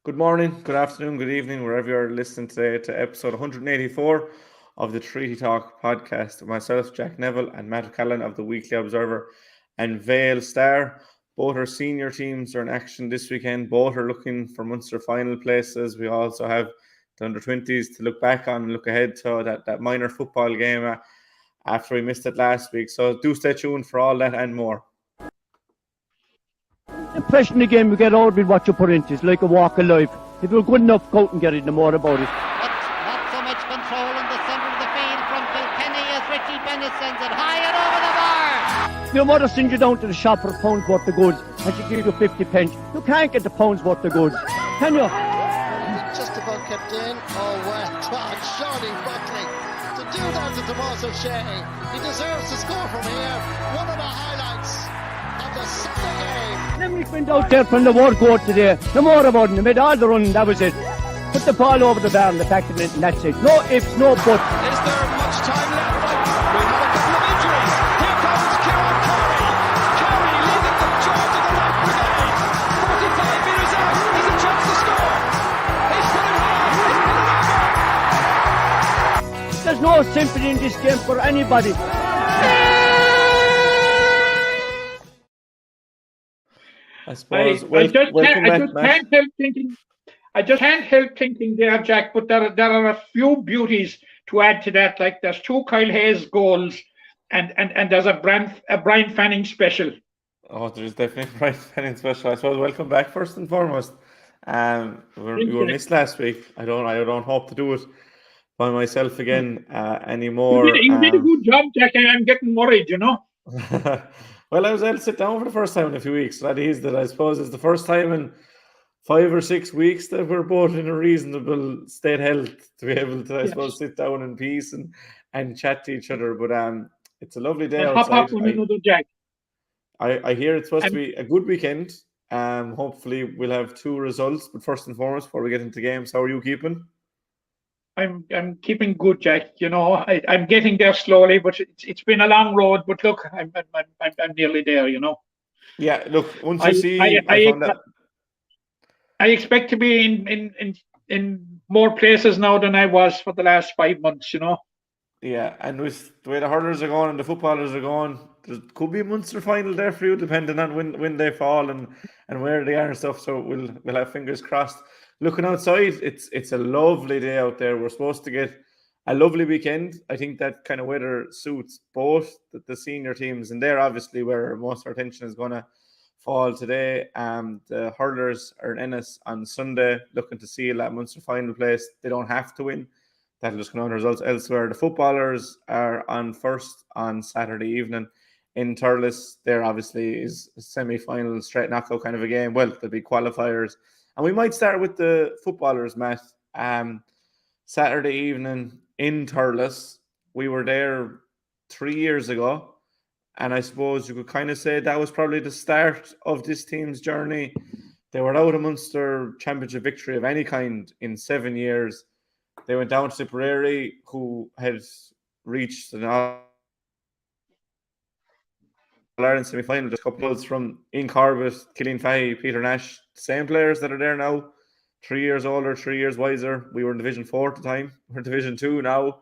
Good morning, good afternoon, good evening, wherever you're listening today to episode 184 of the Treaty Talk podcast with myself, Jack Neville, and Matt Callan of the Weekly Observer and Vale Star. Both our senior teams are in action this weekend. Both are looking for Munster final places. We also have the under-20s to look back on and look ahead to that minor football game after we missed it last week. So do stay tuned for all that and more. The impression again we get out with what you put into it. It's like a walk of life. If you're good enough, go out and get it, no more about it. But not so much control in the centre of the field from Kilkenny as Richie Bennett sends it high and over the bar. Your mother sends you down to the shop for a pound's worth of goods and she gives you 50 pence. You can't get the pound's worth of goods, can you? Just about kept in. Oh, well done, Shawnee Buckley. To do that to Tomas O'Shea. He deserves to score from here. One of the highlights of the Sunday game. Limerick went out there from the word go today. No more about it. They made all the running, that was it. Put the ball over the bar and the back of it, and that's it. No ifs, no buts. Is there much time left? We have a couple of injuries. Here comes Kieran Carey. Carey leading the charge of the right brigade. 45 metres out. He's a chance to score. He's put it high. There's no sympathy in this game for anybody. I suppose. I just can't help thinking there, Jack, but there are a few beauties to add to that. Like there's 2 Kyle Hayes goals and there's a Brian Fanning special. Oh, there's definitely a Brian Fanning special. I suppose welcome back first and foremost. We were missed last week. I don't hope to do it by myself again anymore. You did a good job, Jack, and I'm getting worried, you know. Well, I was able to sit down for the first time in a few weeks. That is that I suppose it's the first time in 5 or 6 weeks that we're both in a reasonable state health to be able to, I suppose, sit down in peace and chat to each other. But it's a lovely day outside. Jack. I hear it's supposed to be a good weekend. Hopefully we'll have 2 results. But first and foremost, before we get into games, how are you keeping? I'm keeping good, Jack. You know, I'm getting there slowly, but it's been a long road. But look, I'm nearly there. You know. Yeah. Look, once you see, I expect to be in more places now than I was for the last 5 months. You know. Yeah, and with the way the hurlers are going and the footballers are going, there could be a Munster final there for you, depending on when they fall and where they are and stuff. So we'll have fingers crossed. Looking outside, it's a lovely day out there. We're supposed to get a lovely weekend. I think that kind of weather suits both the senior teams, and they're obviously where most of our attention is going to fall today. The Hurlers are in Ennis on Sunday, looking to seal that Munster final place. They don't have to win. That'll just come on the results elsewhere. The footballers are on first on Saturday evening in Thurles. There obviously is a semi-final straight knockout kind of a game. Well, there'll be qualifiers. And we might start with the footballers, Matt. Saturday evening in Thurles. We were there 3 years ago. And I suppose you could kind of say that was probably the start of this team's journey. They were out of Munster Championship victory of any kind in 7 years. They went down to Tipperary, who had reached an All-Ireland semi-final. Just a couple of from Ian Corbett, Cillian Fahey, Peter Nash, same players that are there now, 3 years older, 3 years wiser. We were in Division 4 at the time. We're in Division 2 now.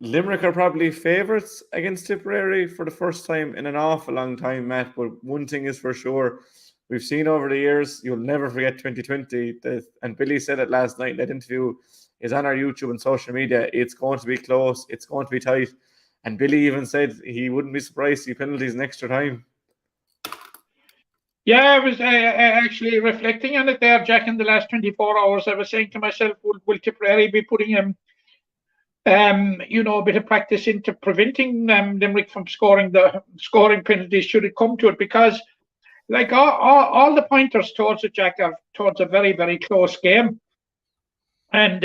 Limerick are probably favourites against Tipperary for the first time in an awful long time, Matt. But one thing is for sure, we've seen over the years, you'll never forget 2020. And Billy said it last night in that interview, is on our YouTube and social media. It's going to be close. It's going to be tight. And Billy even said he wouldn't be surprised to see penalties in extra time. Yeah, I was actually reflecting on it there, Jack, in the last 24 hours. I was saying to myself, will Tipperary be putting a bit of practice into preventing Limerick from scoring penalties should it come to it? Because like all the pointers towards it, Jack, are towards a very, very close game. And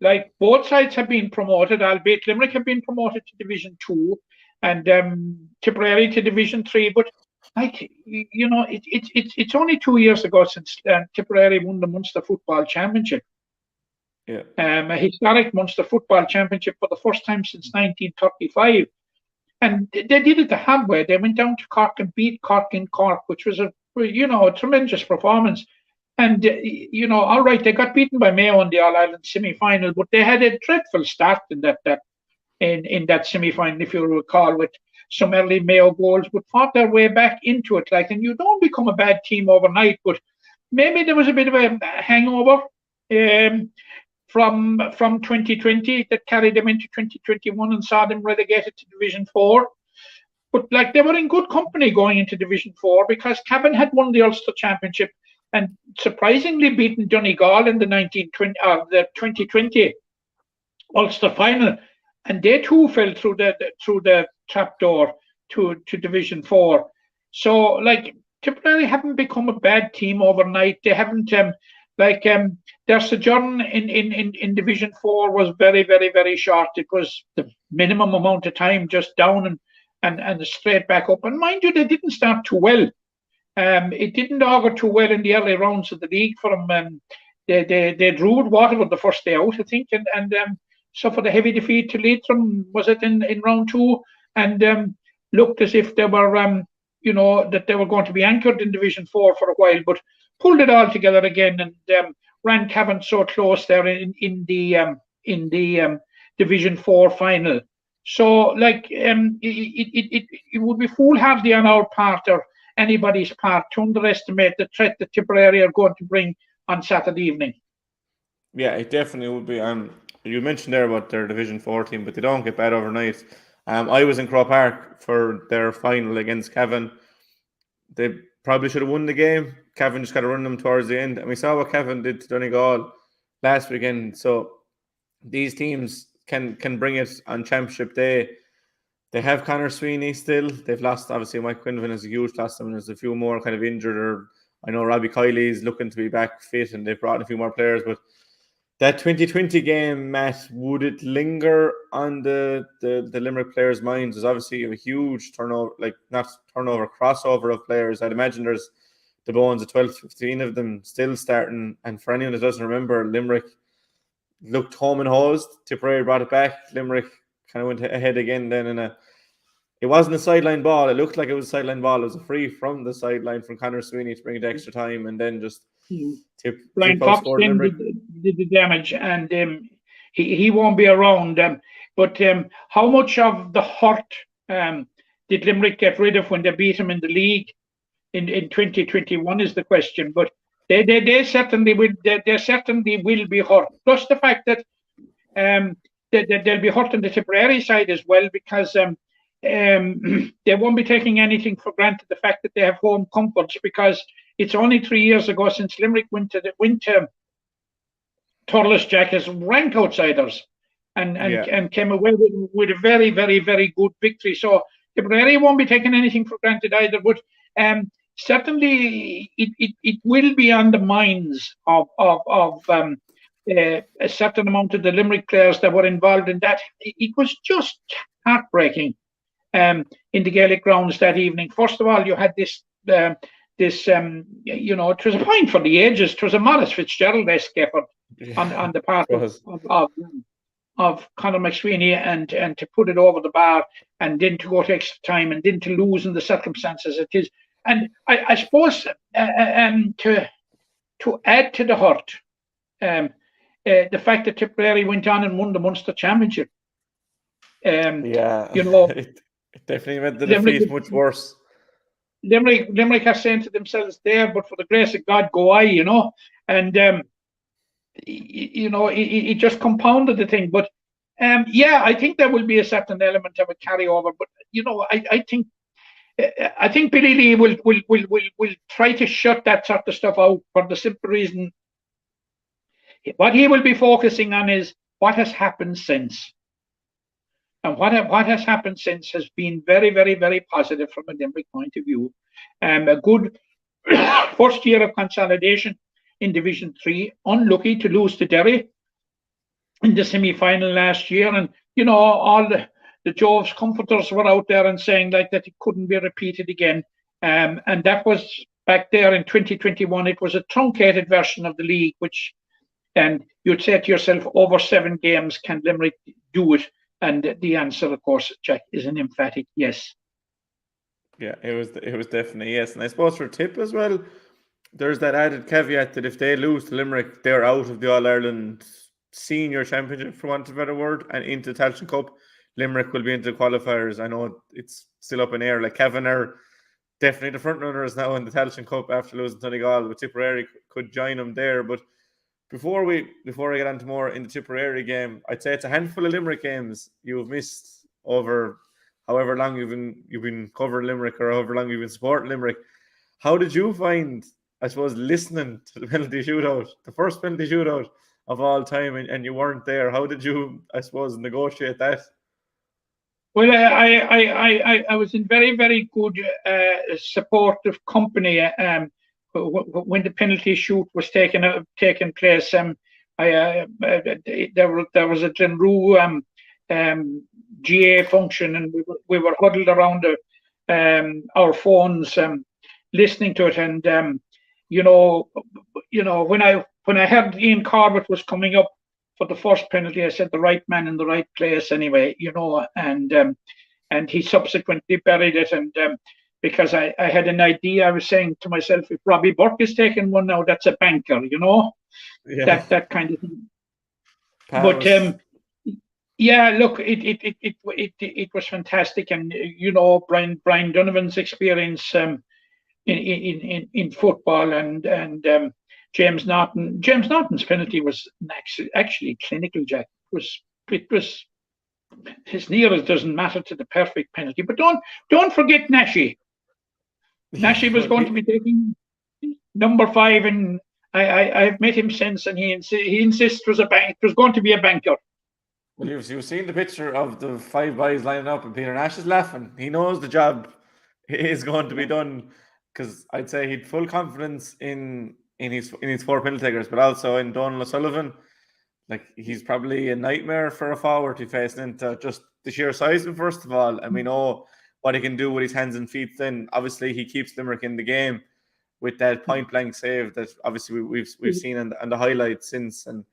like both sides have been promoted, albeit Limerick have been promoted to Division 2 and Tipperary to Division 3. But like, you know, it's only 2 years ago since Tipperary won the Munster Football Championship. Yeah. A historic Munster Football Championship for the first time since 1935. And they did it the hard way. They went down to Cork and beat Cork in Cork, which was a tremendous performance. And, all right, they got beaten by Mayo in the All-Ireland semi-final, but they had a dreadful start in that semi-final, if you recall, with some early Mayo goals, but fought their way back into it. And you don't become a bad team overnight, but maybe there was a bit of a hangover from 2020 that carried them into 2021 and saw them relegated to Division 4. But they were in good company going into Division 4 because Cavan had won the Ulster Championship and surprisingly beaten Donegal in the 2020 Ulster final, and they too fell through the trapdoor to Division 4. So Tipperary haven't become a bad team overnight. They haven't their sojourn in Division 4 was very, very, very short. It was the minimum amount of time, just down and straight back up. And mind you, they didn't start too well. It didn't augur too well in the early rounds of the league for them. They drew with Waterford the first day out, I think, and suffered a heavy defeat to Leitrim, was it in round 2, and looked as if they were, that they were going to be anchored in Division 4 for a while, but pulled it all together again and ran Cavan so close there in the Division 4 final. So, it would be foolhardy on our part or anybody's part to underestimate the threat that Tipperary are going to bring on Saturday evening. Yeah, it definitely would be. You mentioned there about their Division 4 team, but they don't get bad overnight. I was in Croke Park for their final against Cavan. They probably should have won the game. Cavan just got to run them towards the end. And we saw what Cavan did to Donegal last weekend. So these teams can bring it on Championship Day. They have Conor Sweeney still. They've lost, obviously, Mike Quinlan is a huge loss. And there's a few more kind of injured. Or I know Robbie Kiley is looking to be back fit and they've brought in a few more players. But that 2020 game, Matt, would it linger on the Limerick players' minds? There's obviously a huge turnover, crossover of players. I'd imagine there's the bones of 12, 15 of them still starting. And for anyone that doesn't remember, Limerick looked home and hosed. Tipperary brought it back. Limerick kind of went ahead again then it wasn't a sideline ball. It looked like it was a sideline ball. It was a free from the sideline from Conor Sweeney to bring it to extra time and then just Brian Fox then did the damage and he won't be around. But how much of the hurt did Limerick get rid of when they beat him in the league in 2021 is the question. But they certainly will. They certainly will be hurt. Plus the fact that they'll be hurt on the Tipperary side as well because they won't be taking anything for granted. The fact that they have home comforts because it's only 3 years ago since Limerick went to Thurles, Jack, as rank outsiders and came away with a very, very, very good victory. So Tipperary won't be taking anything for granted either. But certainly it will be on the minds of a certain amount of the Limerick players that were involved in that. It was just heartbreaking in the Gaelic grounds that evening. First of all, you had this, it was a point for the ages. It was a Morris Fitzgerald-esque effort on the part of Conor McSweeney and to put it over the bar and then to go to extra time and then to lose in the circumstances it is. And I suppose to add to the hurt, the fact that Tipperary went on and won the Munster Championship. It definitely made the defeat much worse. Limerick are saying to themselves there, but for the grace of God, go I, and it just compounded the thing. But I think there will be a certain element of a carryover. But I think Billy Lee will try to shut that sort of stuff out for the simple reason. What he will be focusing on is what has happened since. And what has happened since has been very, very, very positive from a Limerick point of view. A good first year of consolidation in Division 3. Unlucky to lose to Derry in the semi-final last year. And, all the Jove's comforters were out there and saying that it couldn't be repeated again. And that was back there in 2021. It was a truncated version of the league, which, and you'd say to yourself, over 7 games, can Limerick do it? And the answer, of course, Jack, is an emphatic yes. Yeah, it was definitely yes. And I suppose for Tip as well, there's that added caveat that if they lose to Limerick, they're out of the All Ireland Senior Championship, for want of a better word, and into the Tailteann Cup. Limerick will be into the qualifiers. I know it's still up in air. Like, Cavan are definitely the front runners now in the Tailteann Cup after losing to Donegal, but Tipperary could join them there. But before I get on to more in the Tipperary game, I'd say it's a handful of Limerick games you've missed over however long you've been covering Limerick, or however long you've been supporting Limerick. How did you find, I suppose, listening to the penalty shootout, the first penalty shootout of all time, and you weren't there? How did you, I suppose, negotiate that? Well, I was in very, very good supportive company when the penalty shoot was taking place. There was a Glenrue GAA function, and we were huddled around our phones, listening to it. And when I heard Ian Corbett was coming up for the first penalty, I said the right man in the right place anyway, and he subsequently buried it. And because I had an idea, I was saying to myself, if Robbie Burke is taking one now, that's a banker, that kind of thing. But yeah, look, it was fantastic, and Brian Donovan's experience in football, and James Norton's penalty was actually clinical, Jack. It was as near as doesn't matter to the perfect penalty. But don't forget Nashi. Nashi was going to be taking number 5, and I've met him since, and he insists it was going to be a banker. Well, you've seen the picture of the 5 boys lining up, and Peter Nash is laughing. He knows the job is going to be done, because I'd say he'd full confidence in his 4 penalty takers, but also in Donal O'Sullivan. Like, he's probably a nightmare for a forward to face into just the sheer size of him, first of all, and we know what he can do with his hands and feet. Then obviously he keeps Limerick in the game with that point blank save that obviously we've seen on the highlights since. And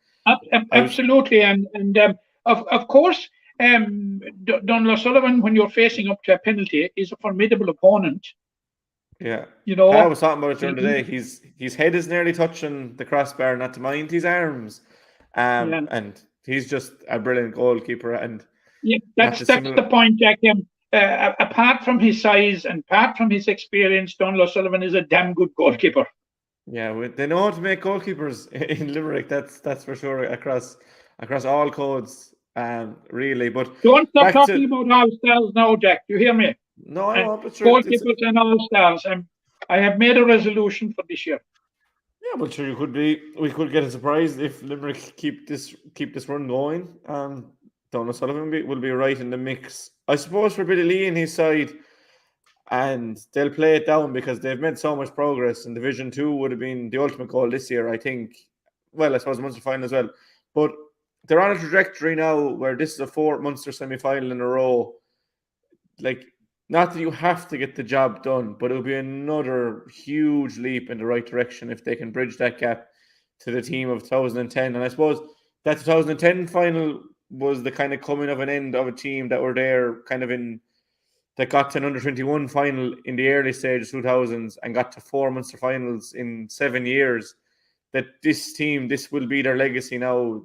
absolutely, and of course, Donal O'Sullivan, when you're facing up to a penalty, is a formidable opponent. Yeah, I was talking about it during the day. His head is nearly touching the crossbar, not to mind his arms. And he's just a brilliant goalkeeper. And yeah, that's the point, Jack. Apart from his size and apart from his experience, Donal O'Sullivan is a damn good goalkeeper. Yeah, they know how to make goalkeepers in Limerick. That's for sure, across all codes, really. But don't stop talking about all stars now, Jack. You hear me? No, I know, but sure, goalkeepers and all stars. I have made a resolution for this year. Yeah, but sure, we could get a surprise if Limerick keep this run going. Donal O'Sullivan will be right in the mix, I suppose, for Billy Lee and his side, and they'll play it down because they've made so much progress. And Division 2 would have been the ultimate goal this year, I think. Well, I suppose the Munster final as well, but they're on a trajectory now where this is a 4th Munster semi-final in a row. Like, not that you have to get the job done, but it'll be another huge leap in the right direction if they can bridge that gap to the team of 2010. And I suppose that 2010 final was the kind of coming of an end of a team that were there that got to an under-21 final in the early stage of 2000s and got to 4 Munster finals in 7 years. That this will be their legacy now.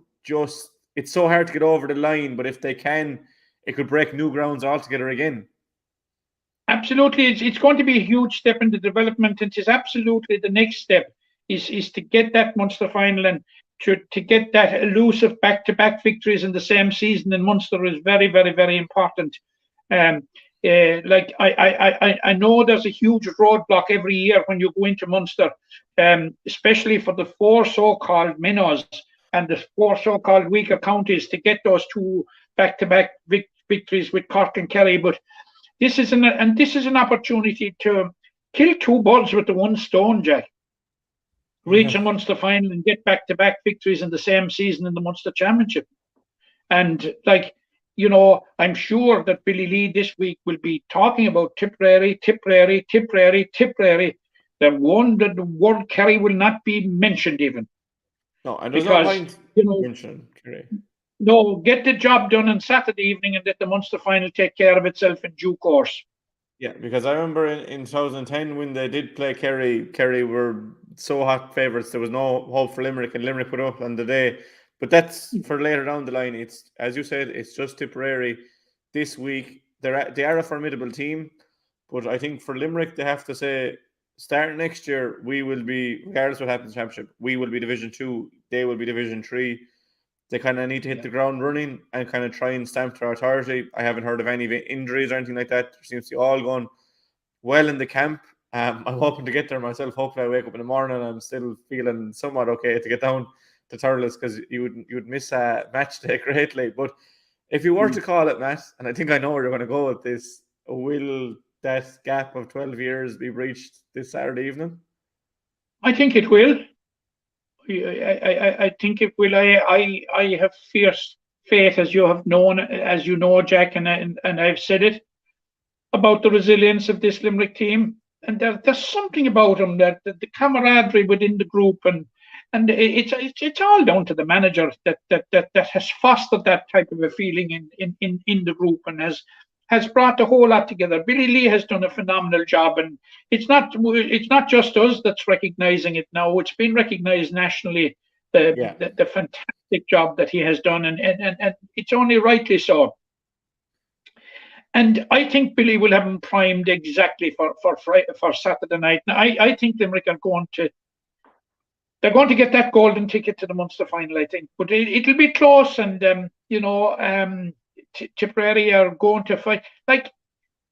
It's so hard to get over the line, but if they can, it could break new grounds altogether again. Absolutely, it's going to be a huge step in the development. It is absolutely the next step is to get that Munster final, and to get that elusive back-to-back victories in the same season in Munster is very, very, very important. Like I know there's a huge roadblock every year when you go into Munster, especially for the 4 so-called minnows and the 4 so-called weaker counties to get those 2 back-to-back victories with Cork and Kerry, but this is an opportunity to kill 2 birds with the 1 stone, Jack. Reach a Munster final and get back-to-back victories in the same season in the Munster Championship. And I'm sure that Billy Lee this week will be talking about Tipperary. The word Kerry will not be mentioned even. No, and there's no point mentioning Kerry. No, get the job done on Saturday evening and let the Munster final take care of itself in due course. Yeah, because I remember in 2010 when they did play Kerry were so hot favourites. There was no hope for Limerick, and Limerick put up on the day. But that's for later down the line. It's, as you said, it's just Tipperary this week. They are a formidable team, but I think for Limerick, they have to say, starting next year, we will be, regardless of what happens in the Championship, we will be Division 2, they will be Division 3. They kind of need to hit the ground running and kind of try and stamp their authority. I haven't heard of any injuries or anything like that. There seems to be all going well in the camp. I'm hoping to get there myself. Hopefully I wake up in the morning and I'm still feeling somewhat okay to get down to Thurles, because you would miss a match day greatly. But if you were to call it, Matt, and I think I know where you're going to go with this, will that gap of 12 years be breached this Saturday evening? I think it will. I think it will. I have fierce faith, as you know, Jack, and I've said it about the resilience of this Limerick team. And there's something about them, that the camaraderie within the group, and it's all down to the manager that has fostered that type of a feeling in the group, and has brought the whole lot together. Billy Lee has done a phenomenal job, and it's not just us that's recognising it now. It's been recognised nationally, the fantastic job that he has done, and it's only rightly so. And I think Billy will have him primed exactly for Saturday night. Now, I think Limerick are going to get that golden ticket to the Munster final, I think. But it'll be close, and Tipperary are going to fight. Like,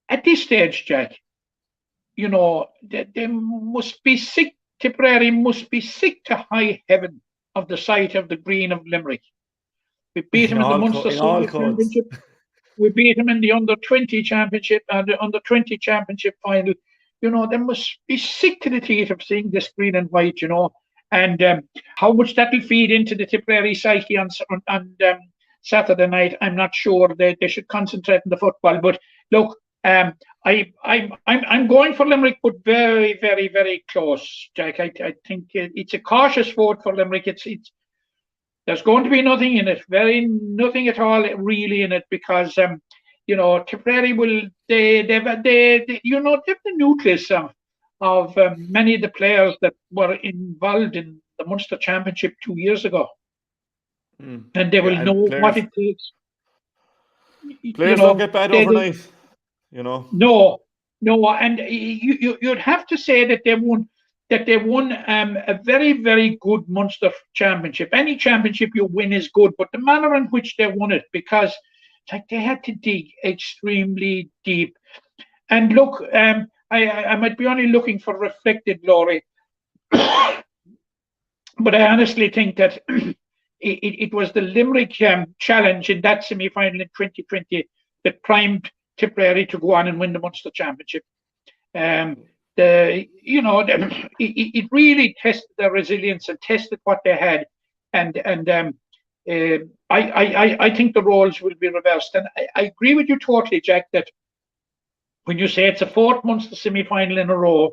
at this stage, Jack, they must be sick. Tipperary must be sick to high heaven of the sight of the green of Limerick. We beat them in the Munster Championship. We beat them in the under-20 championship and the under-20 championship final. They must be sick to the teeth of seeing this green and white, and how much that will feed into the Tipperary psyche on Saturday night, I'm not sure. They should concentrate on the football. But look, I'm going for Limerick, but very, very, very close, Jack. I think it's a cautious vote for Limerick. There's going to be nothing in it, nothing at all really in it, because Tipperary will they've the nucleus of many of the players that were involved in the Munster Championship 2 years ago. And they will know what it takes. Players don't get bad overnight, No, and you'd have to say that they won a very, very good Munster Championship. Any championship you win is good, but the manner in which they won it, because they had to dig extremely deep. And look, I might be only looking for reflected glory, but I honestly think that it was the Limerick challenge in that semi-final in 2020 that primed Tipperary to go on and win the Munster Championship. It really tested their resilience and tested what they had, and I think the roles will be reversed. And I agree with you totally, Jack, that when you say it's a fourth Munster semi-final in a row,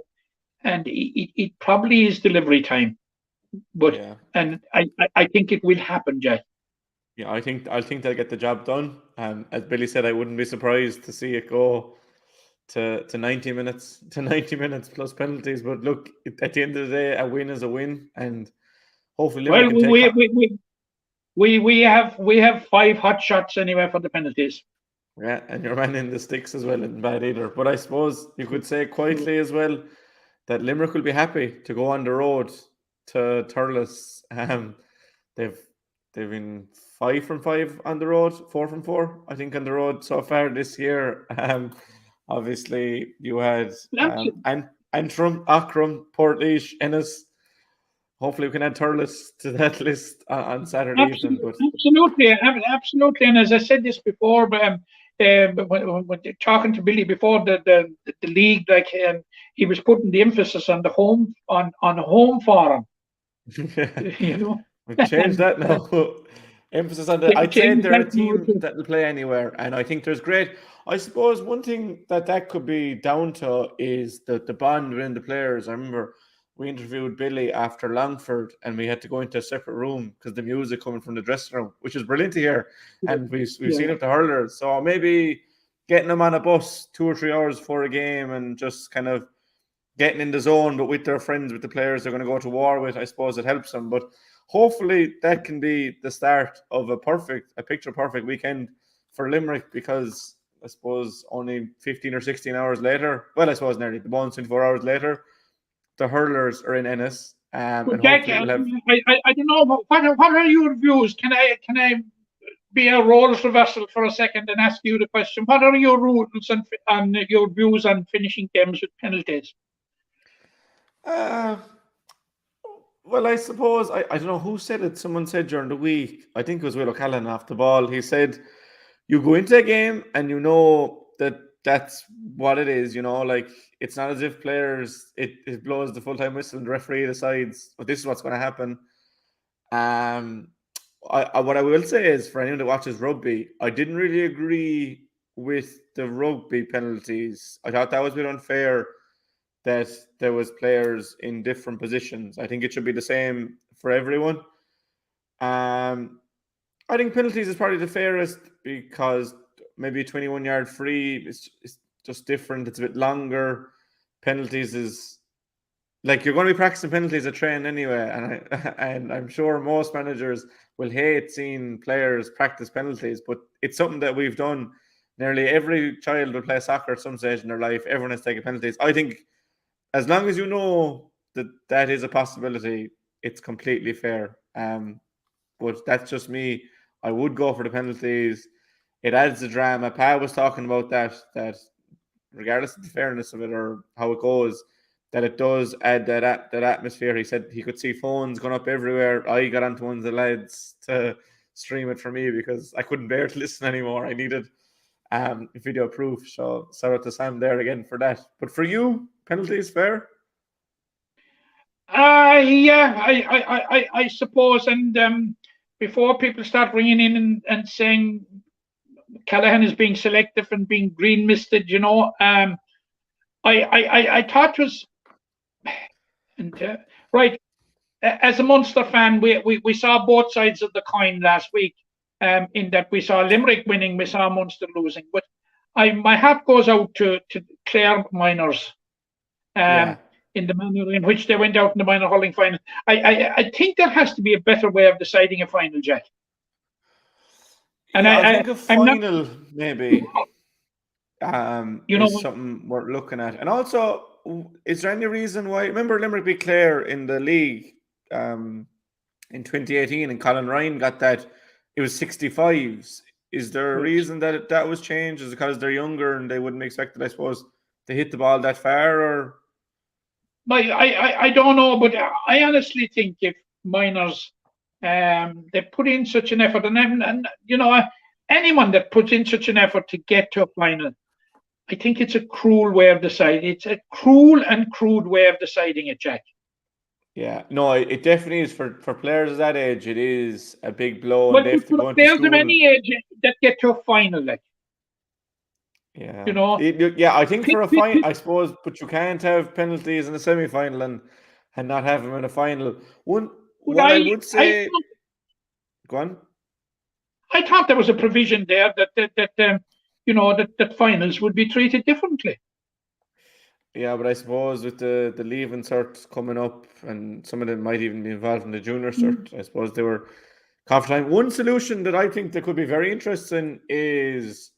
and it probably is delivery time. But and I think it will happen, Jack. Yeah, I think they'll get the job done. As Billy said, I wouldn't be surprised to see it go to 90 minutes plus penalties. But look, at the end of the day, a win is a win, and hopefully we have 5 hot shots anyway for the penalties. Yeah, and your man in the sticks as well isn't bad either. But I suppose you could say quietly as well that Limerick will be happy to go on the road to Thurles. They've been 5 from 5 on the road, 4 from 4, I think, on the road so far this year. Obviously, you had Antrim, Akram, Portlaoise, Ennis. Hopefully, we can add Thurles to that list on Saturday evening. But absolutely. And as I said this before, but when talking to Billy before the league, he was putting the emphasis on the home form. We've changed that now. Emphasis on the. I'd say they're a team that will play anywhere, and I think there's great. I suppose one thing that could be down to is the bond within the players. I remember we interviewed Billy after Longford, and we had to go into a separate room because the music coming from the dressing room, which is brilliant to hear. And we've seen it to Hurlers. So maybe getting them on a bus 2 or 3 hours before a game and just kind of getting in the zone, but with their friends, with the players they're going to go to war with, I suppose it helps them. But hopefully that can be the start of a picture perfect weekend for Limerick, because I suppose only 15 or 16 hours later, well, I suppose nearly the bonus 24 hours later, the Hurlers are in Ennis. And Jack, hopefully we'll have... I don't know, what are your views? Can I be a roles reversal for a second and ask you the question? What are your rules and your views on finishing games with penalties? Well, I suppose, I don't know who said it. Someone said during the week, I think it was Will O'Callaghan off the ball. He said, you go into a game and you know that that's what it is, like it's not as if players, it blows the full-time whistle and the referee decides, but this is what's going to happen. What I will say is, for anyone that watches rugby, I didn't really agree with the rugby penalties. I thought that was a bit unfair that there was players in different positions. I think it should be the same for everyone. I think penalties is probably the fairest, because maybe a 21-yard free is just different. It's a bit longer. Penalties is like, you're going to be practicing penalties at training anyway, and I'm sure most managers will hate seeing players practice penalties, but it's something that we've done. Nearly every child will play soccer at some stage in their life. Everyone has taken penalties. I think as long as you know that that is a possibility, it's completely fair. But that's just me. I would go for the penalties. It adds the drama. Pa was talking about that regardless of the fairness of it or how it goes, that it does add that atmosphere. He said he could see phones going up everywhere. I got onto one of the lads to stream it for me because I couldn't bear to listen anymore. I needed video proof. So shout out to Sam there again for that. But for you, penalties fair? Yeah, I suppose. And before people start ringing in and saying Callaghan is being selective and being green misted, I thought it was right. As a Munster fan, we saw both sides of the coin last week. In that we saw Limerick winning, we saw Munster losing. But my hat goes out to Clare Miners. In the manner in which they went out in the minor hurling final. I think there has to be a better way of deciding a final, Jack. And I think a final maybe is something we're looking at. And also, is there any reason why? Remember Limerick beat Clare in the league in 2018, and Colin Ryan got that. It was 65s. Is there a reason that that was changed? Is it because they're younger and they wouldn't be expected, I suppose, to hit the ball that far? Or I don't know, but I honestly think if Miners they put in such an effort, and anyone that puts in such an effort to get to a final, I think it's a cruel way of deciding. It's a cruel and crude way of deciding it, Jack. Yeah, no, it definitely is for players of that age. It is a big blow. But and they have to go into players school. of any age that get to a final, like. Yeah, I think for a final, I suppose, but you can't have penalties in the semi-final and not have them in a final. What I would say, go on. I thought there was a provision there that finals would be treated differently. Yeah, but I suppose with the leaving cert coming up, and some of them might even be involved in the junior cert, I suppose they were confident. One solution that I think that could be very interesting is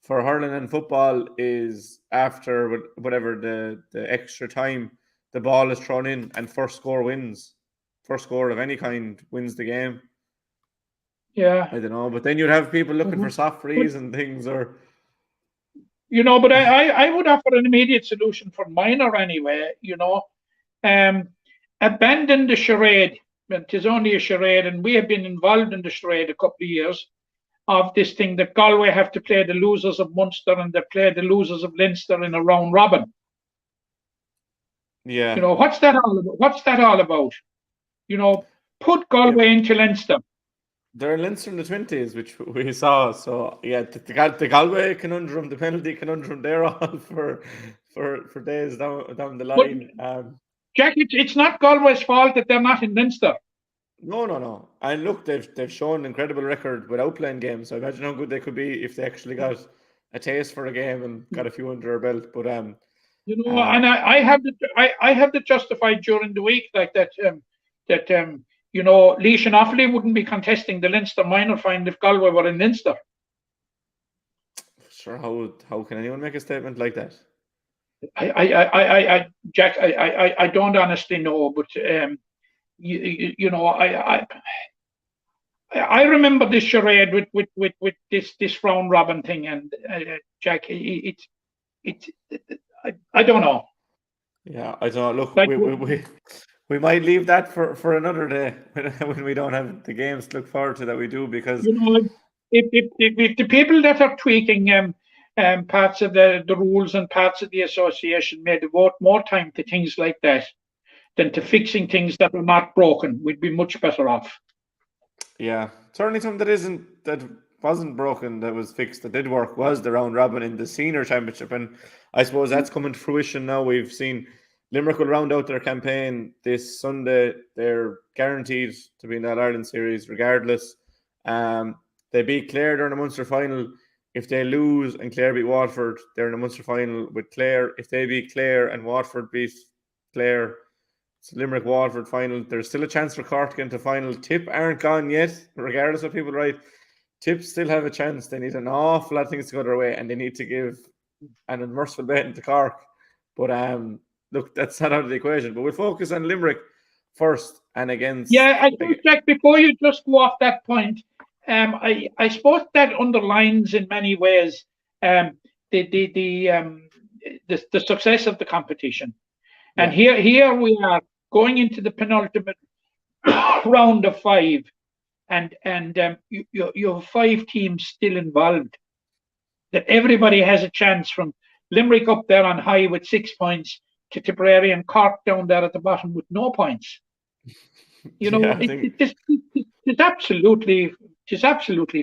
for hurling and football is after whatever the extra time, the ball is thrown in and first score wins. First score of any kind wins the game. Yeah. I don't know, but then you'd have people looking for soft frees and things, or... but I would offer an immediate solution for minor anyway, abandon the charade. It is only a charade, and we have been involved in the charade a couple of years of this thing that Galway have to play the losers of Munster and they play the losers of Leinster in a round robin. Yeah. What's that all about? Put Galway into Leinster. They're in Leinster in the 20s, which we saw. So yeah, the Galway conundrum, the penalty conundrum, they're all for days down the line. Jack, it's not Galway's fault that they're not in Leinster. No. And look, they've shown an incredible record without playing games. So imagine how good they could be if they actually got a taste for a game and got a few under their belt. But You know, and I have to justify during the week like that you know, Laois and Offaly wouldn't be contesting the Leinster minor final if Galway were in Leinster. Sure, how can anyone make a statement like that? Jack, I don't honestly know, but you know, I remember this charade with this round robin thing, and Jack, I don't know. Yeah, I don't know. Look, Like, we might leave that for another day when we don't have the games to look forward to that we do, because you know, if the people that are tweaking parts of the rules and parts of the association may devote more time to things like that than to fixing things that are not broken, we'd be much better off. yeah, certainly something that wasn't broken, that was fixed, that did work, was the round robin in the senior championship, and I suppose that's coming to fruition now. We've seen Limerick will round out their campaign this Sunday. They're guaranteed to be in that Ireland series regardless. They beat Clare during the Munster final. If they lose and Clare beat Waterford, they're in the Munster final with Clare. If they beat Clare and Waterford beat Clare, it's Limerick-Waterford final. There's still a chance for Cork to get into final. Tip aren't gone yet, regardless of what people write. Tip still have a chance. They need an awful lot of things to go their way, and they need to give an unmerciful bet into Cork. But look, that's not out of the equation. But we'll focus on Limerick first and against. Yeah, I think, Jack, before you just go off that point, I suppose that underlines in many ways the success of the competition. And here we are going into the penultimate round of 5, and you have 5 teams still involved. That everybody has a chance, from Limerick up there on high with 6 points to Tipperary and Cork down there at the bottom with no points. You know, it's absolutely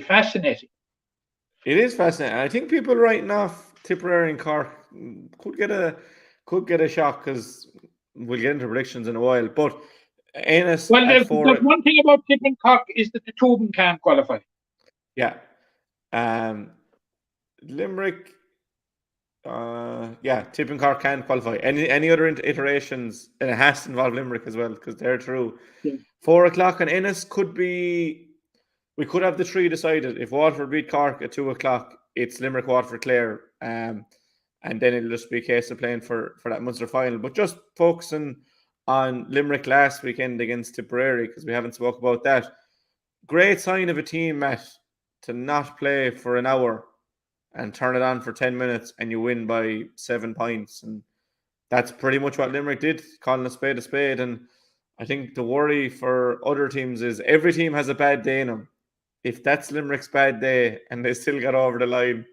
fascinating. It is fascinating. I think people writing off Tipperary and Cork could get a shock, because we'll get into predictions in a while. But Ennis, well, there's one thing about Tip and Cork is that the two of them can't qualify. Yeah, Limerick. Tip and Cork can qualify. Any other iterations, and it has to involve Limerick as well, because they're through. 4 o'clock on Ennis could be. We could have the 3 decided. If Waterford beat Cork at 2 o'clock, it's Limerick, Waterford, Clare, and then it'll just be a case of playing for that Munster final. But just focusing on Limerick last weekend against Tipperary, because we haven't spoke about that. Great sign of a team, Matt, to not play for an hour and turn it on for 10 minutes and you win by 7 points. And that's pretty much what Limerick did, calling a spade. And I think the worry for other teams is every team has a bad day in them. If that's Limerick's bad day and they still got over the line,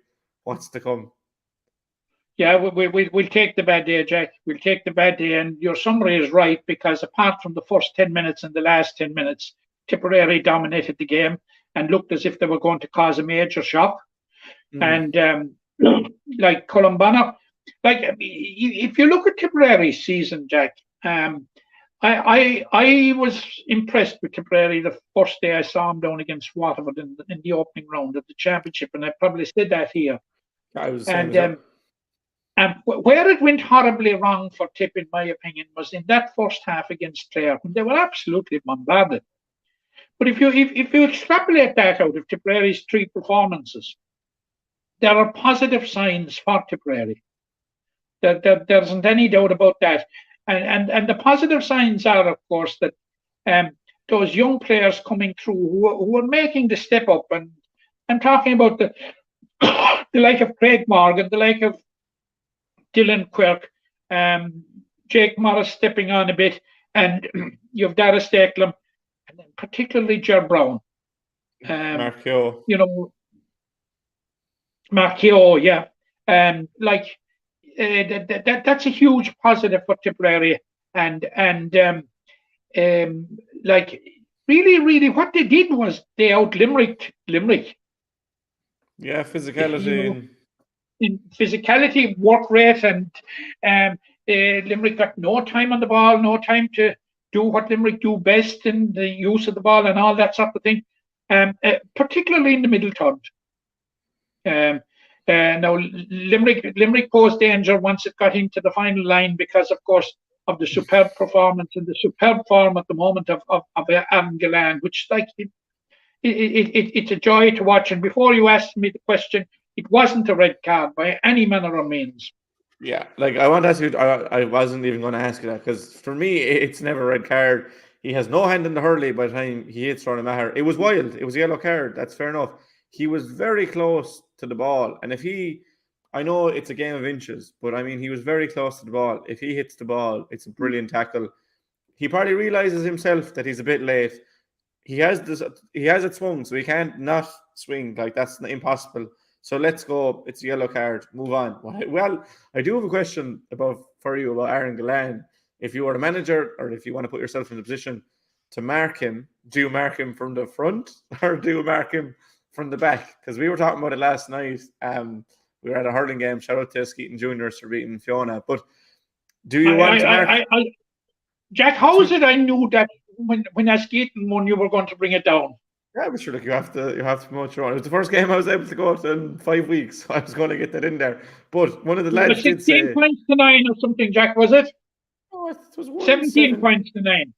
what's to come? Yeah, we'll take the bad day, Jack. We'll take the bad day. And your summary is right, because apart from the first 10 minutes and the last 10 minutes, Tipperary dominated the game and looked as if they were going to cause a major shock. And like Columbanna, like if you look at Tipperary's season, Jack, I was impressed with Tipperary the first day I saw them down against Waterford in the opening round of the championship, and I probably said that here. And where it went horribly wrong for Tip, in my opinion, was in that first half against Clare, when they were absolutely bombarded. But if you extrapolate that out of Tipperary's 3 performances, there are positive signs for Tipperary. There isn't any doubt about that. And the positive signs are, of course, that those young players coming through who are making the step up. And I'm talking about the like of Craig Morgan, the like of Dylan Quirk, Jake Morris stepping on a bit, and you have Dara Stakelum, and then particularly Ger Brown. Mark Keogh. You know, Mark Keogh, yeah. That's a huge positive for Tipperary, and like really what they did was they out Limerick. Yeah, physicality. In physicality, work rate, and Limerick got no time on the ball, no time to do what Limerick do best in the use of the ball and all that sort of thing, particularly in the middle third. Now Limerick posed danger once it got into the final line because, of course, of the superb performance and the superb form at the moment of Aaron Gillan, which it's a joy to watch. And before you asked me the question, it wasn't a red card by any manner or means. Yeah, like I want to ask you, I wasn't even going to ask you that because for me, it's never a red card. He has no hand in the hurley by the time he hits Ronan Maher. It was wild. It was a yellow card. That's fair enough. He was very close to the ball. And if I know it's a game of inches, but I mean, he was very close to the ball. If he hits the ball, it's a brilliant tackle. He probably realizes himself that he's a bit late. He has it swung, so he can't not swing. Like, that's impossible. So let's go. It's a yellow card. Move on. Well, I do have a question for you about Aaron Gillan. If you were the manager, or if you want to put yourself in the position to mark him, do you mark him from the front or do you mark him from the back? Because we were talking about it last night. We were at a hurling game. Shout out to Skeeton Juniors for beating Fiona. But do you want to mark? Jack, how is it I knew that when I Skeeton won, you were going to bring it down? Yeah, but sure, look, you have to promote your own. It was the first game I was able to go to in 5 weeks. So I was going to get that in there. But one of the lads did say 16 points to 9 or something, Jack, was it? Oh, it was 17 points to 9.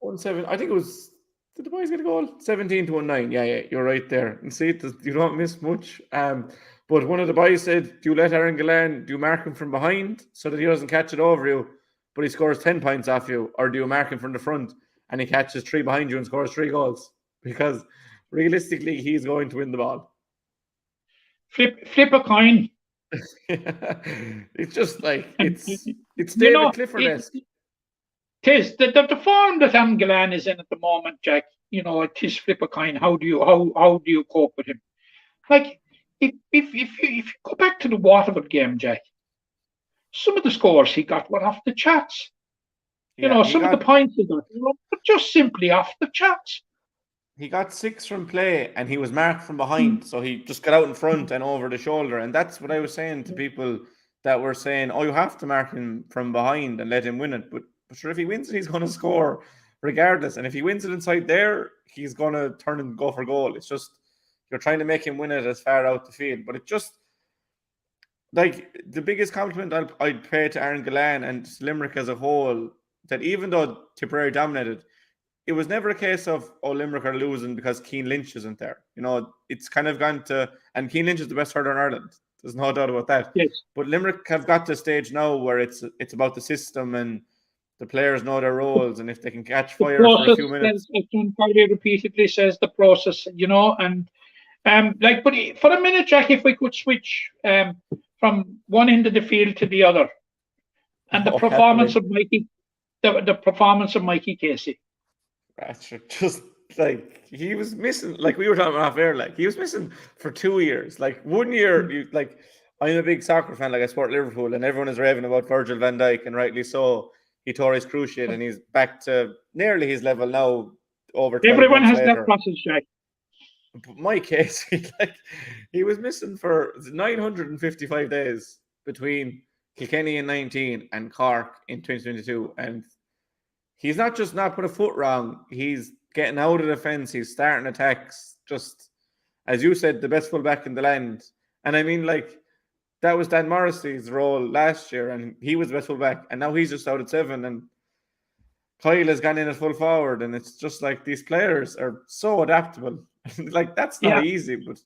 1-7. I think it was. Did the boys get a goal? 17-9. Yeah, you're right there. And see, you don't miss much. But one of the boys said, do you let Aaron Gillan, do you mark him from behind so that he doesn't catch it over you, but he scores 10 points off you? Or do you mark him from the front and he catches 3 behind you and scores 3 goals? Because realistically, he's going to win the ball. Flip a coin. It's just like, it's David Clifford-esque. It is the form that Aaron Gillan is in at the moment, Jack. It is flip a coin. How do you cope with him? Like, if you go back to the Waterford game, Jack, some of the scores he got were off the charts. Some of the points he got were just simply off the charts. He got 6 from play and he was marked from behind. So he just got out in front and over the shoulder. And that's what I was saying to people that were saying, oh, you have to mark him from behind and let him win it. But sure, if he wins it, he's going to score regardless. And if he wins it inside there, he's going to turn and go for goal. It's just, you're trying to make him win it as far out the field. But it just, like, the biggest compliment I'd pay to Aaron Gillan and Limerick as a whole, that even though Tipperary dominated, it was never a case of, oh, Limerick are losing because Keane Lynch isn't there. It's kind of gone to, and Keane Lynch is the best hurler in Ireland. There's no doubt about that. Yes. But Limerick have got to a stage now where it's about the system and the players know their roles, and if they can catch fire for a few minutes. John Carly repeatedly says the process, and but for a minute, Jack, if we could switch from one end of the field to the other, and the performance of Mikey, the performance of Mikey Casey. That's just like he was missing. Like we were talking about off air, like he was missing for 2 years. Like 1 year, I'm a big soccer fan. Like I support Liverpool, and everyone is raving about Virgil van Dijk, and rightly so. He tore his cruciate and he's back to nearly his level now. Everyone has that process, Jack. But Mike Casey, he was missing for 955 days between Kilkenny in 19 and Cork in 2022. And he's not just not put a foot wrong. He's getting out of the fence. He's starting attacks. Just, as you said, the best fullback in the land. And I mean, that was Dan Morrissey's role last year, and he was the best fullback, and now he's just out at 7, and Kyle has gone in at full forward, and it's just like these players are so adaptable. That's not easy, but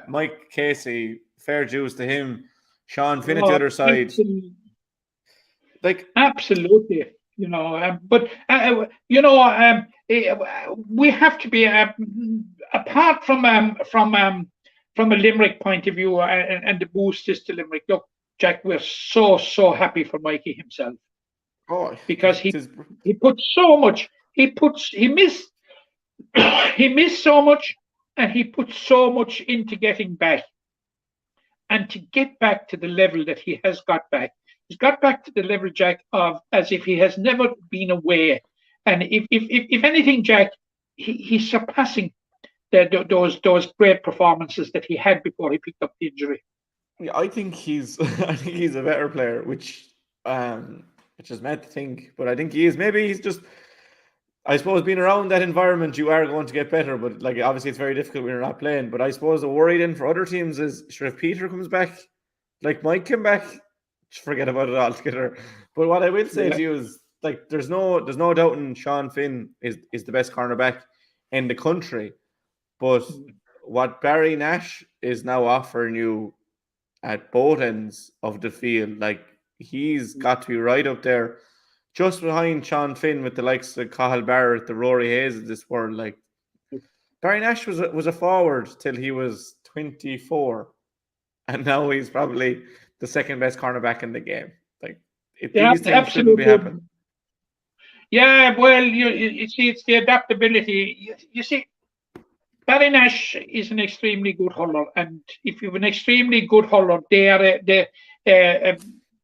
Mike Casey, fair dues to him. Sean Finn at the other side. Absolutely. We have to be apart from a Limerick point of view, and the boost is to Limerick. Look, Jack, we're so happy for Mikey himself. Oh, because he put so much. He missed so much, and he put so much into getting back, and to get back to the level that he has got back. He's got back to the level, Jack, of as if he has never been away. And if anything, Jack, he's surpassing those great performances that he had before he picked up the injury. Yeah, I think he's a better player, which is mad to think, but I think he is. Maybe he's just, I suppose being around that environment, you are going to get better. But like obviously, it's very difficult when you're not playing. But I suppose the worry then for other teams is, sure, if Peter comes back, like Mike came back, just forget about it altogether. But what I will say to you is, like, there's no doubting Sean Finn is the best cornerback in the country. But what Barry Nash is now offering you at both ends of the field, like, he's got to be right up there, just behind Sean Finn with the likes of Cathal Barrett, the Rory Hayes of this world. Like, Barry Nash was a forward till he was 24, and now he's probably the second best cornerback in the game. Like, these things shouldn't be happening. Yeah, well, you see, it's the adaptability. You see, Barry Nash is an extremely good hurler, and if you have an extremely good hurler,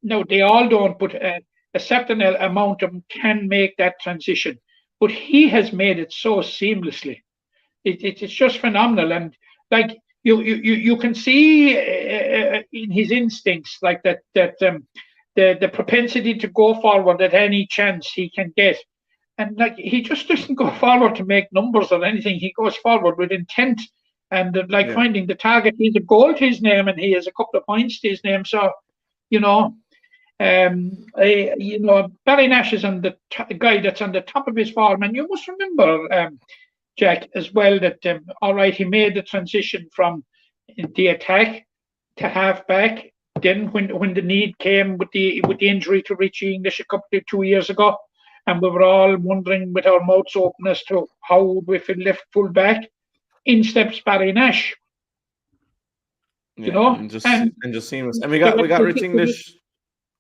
no, they all don't, but a certain amount of them can make that transition. But he has made it so seamlessly. It's just phenomenal, and like you can see in his instincts, like that the propensity to go forward at any chance he can get. And like, he just doesn't go forward to make numbers or anything. He goes forward with intent and finding the target. He's a goal to his name, and he has a couple of points to his name. So, Barry Nash is guy that's on the top of his form. And you must remember, Jack, as well, that all right, he made the transition from the attack to halfback. Then when the need came with the injury to Richie English 2 years ago, and we were all wondering with our mouths open as to how would we fill left full back, in steps Barry Nash. And just seamless. And we got Rich English,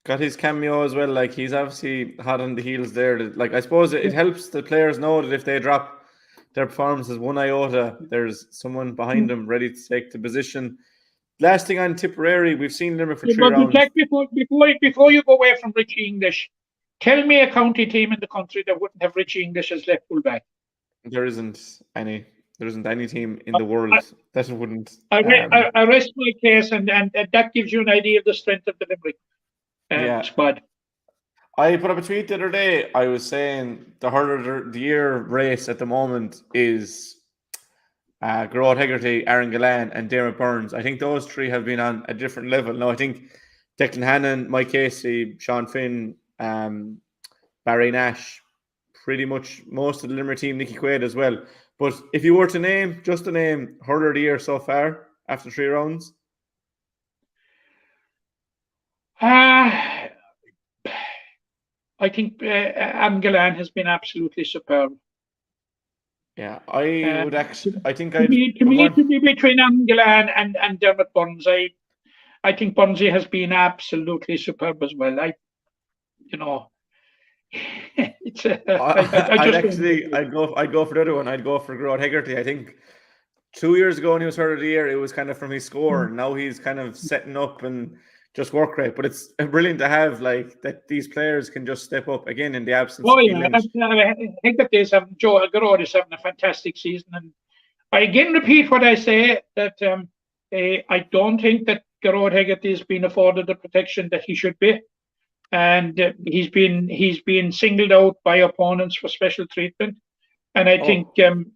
got his cameo as well. Like, he's obviously hot on the heels there. Like, I suppose it helps the players know that if they drop their performances one iota, there's someone behind them ready to take the position. Last thing on Tipperary, we've seen Limerick for 3 rounds. Before you go away from Richie English, tell me a county team in the country that wouldn't have Richie English as left full back. There isn't any. There isn't any team in the world that wouldn't. I rest my case, and that gives you an idea of the strength of the Limerick squad. I put up a tweet the other day. I was saying the Hurler of the Year race at the moment is Gerard Hegarty, Aaron Gillan, and Dermot Burns. I think those three have been on a different level. Now, I think Declan Hannon, Mike Casey, Sean Finn, Barry Nash, pretty much most of the Limerick team, Nicky Quaid as well. But if you were to name Hurler of the Year so far after 3 rounds, I think Aaron Gillan has been absolutely superb. Yeah, I would actually. I think to me, between Aaron Gillan and Dermot Burns, I think Burnsy has been absolutely superb as well. It's I'd go for the other one. I'd go for Gerard Hegarty. I think 2 years ago when he was Hurler of the Year, it was kind of from his score. Now he's kind of setting up and just work rate. But it's brilliant to have that these players can just step up again in the absence. Oh yeah, I think that Gerard is having a fantastic season, and I again repeat what I say, that I don't think that Gerard Hegarty has been afforded the protection that he should be. And he's been singled out by opponents for special treatment, and I think Aaron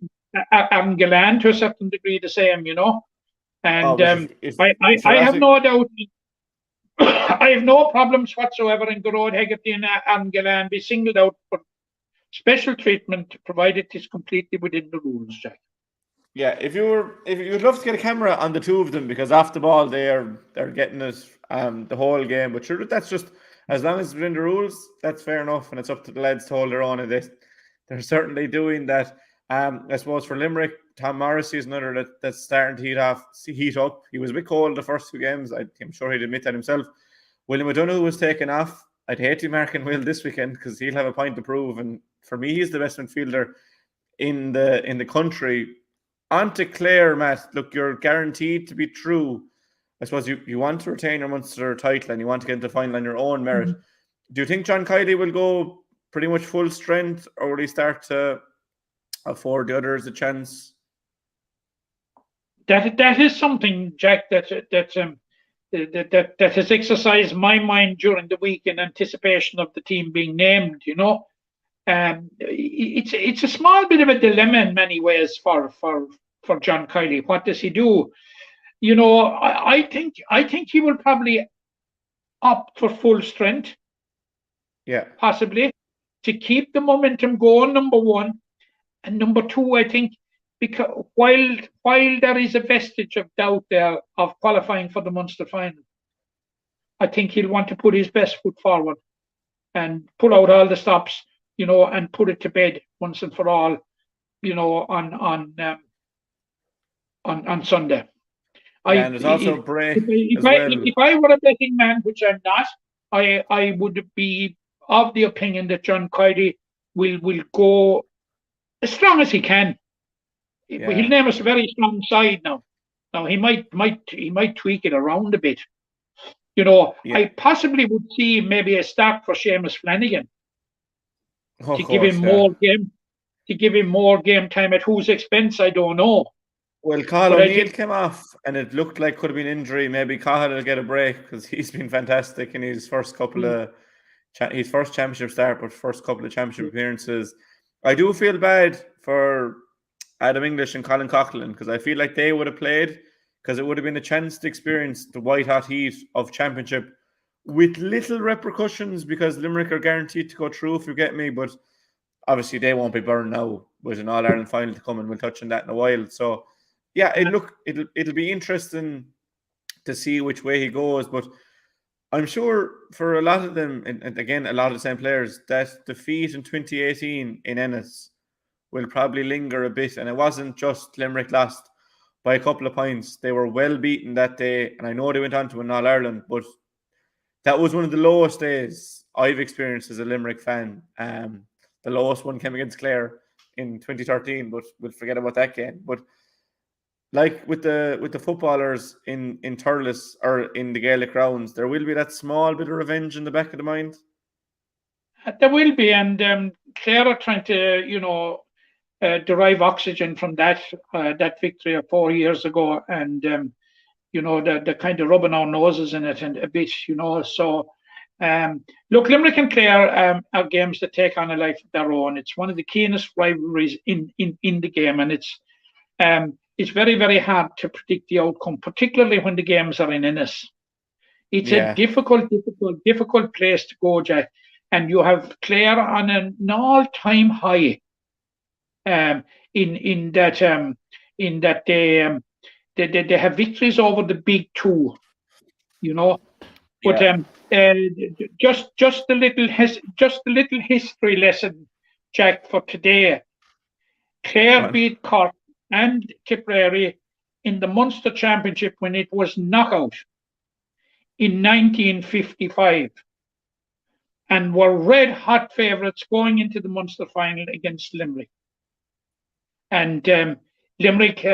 Gillan to a certain degree the same, And I have no doubt. I have no problems whatsoever in Gerard Hegarty and Aaron Gillan be singled out for special treatment, provided it's completely within the rules, Jack. Yeah, if you'd love to get a camera on the two of them, because off the ball they're getting it the whole game. But sure, that's just. As long as it's within the rules, that's fair enough, and it's up to the lads to hold their own. And they're certainly doing that. I suppose for Limerick, Tom Morrissey is another that's starting to heat up. He was a bit cold the first 2 games. I'm sure he'd admit that himself. William O'Donoghue was taken off. I'd hate to mark Will this weekend because he'll have a point to prove. And for me, he's the best midfielder in the country. On to Clare, Matt. Look, you're guaranteed to be through. I suppose you want to retain your Munster title and you want to get into the final on your own merit. Do you think John Kiley will go pretty much full strength, or will he start to afford the others a chance? That is something, Jack, that has exercised my mind during the week in anticipation of the team being named. It's a small bit of a dilemma in many ways for John Kiley. What does he do? You know, I think he will probably opt for full strength. Yeah. Possibly to keep the momentum going. Number one, and number two, I think because while there is a vestige of doubt there of qualifying for the Munster final, I think he'll want to put his best foot forward and pull out all the stops, you know, and put it to bed once and for all, you know, on Sunday. And there's also a break as well. If I were a betting man, which I'm not, I would be of the opinion that John Kiley will go as strong as he can. Yeah. He'll name us a very strong side now. Now he might tweak it around a bit. You know, Yeah. I possibly would see maybe a start for Seamus Flanagan to give him more game time at whose expense, I don't know. Well, Cathal O'Neill came off, and it looked like could have been injury. Maybe Cathal will get a break because he's been fantastic in his first couple of his first championship start, but first couple of championship appearances. I do feel bad for Adam English and Colin Coughlin because I feel like they would have played because it would have been a chance to experience the white hot heat of championship with little repercussions because Limerick are guaranteed to go through, if you get me. But obviously they won't be burned now with an All-Ireland final to come, and we'll touch on that in a while. So yeah, it'll be interesting to see which way he goes. But I'm sure for a lot of them, and again, a lot of the same players, that defeat in 2018 in Ennis will probably linger a bit. And it wasn't just Limerick lost by a couple of points. They were well beaten that day. And I know they went on to win All-Ireland, but that was one of the lowest days I've experienced as a Limerick fan. The lowest one came against Clare in 2013, but we'll forget about that game. But like with the footballers in Thurles or in the Gaelic rounds, there will be that small bit of revenge in the back of the mind. There will be, and Clare are trying to, derive oxygen from that victory of 4 years ago, and they're kind of rubbing our noses in it and a bit, So, look, Limerick and Clare are games that take on a life of their own. It's one of the keenest rivalries in the game, and it's very, very hard to predict the outcome, particularly when the games are in Ennis. It's a difficult place to go, Jack. And you have Clare on an all-time high in that they have victories over the big two, But just a little history lesson, Jack, for today. Clare beat Cork and Tipperary in the Munster Championship when it was knockout in 1955, and were red hot favourites going into the Munster final against Limerick. And Limerick,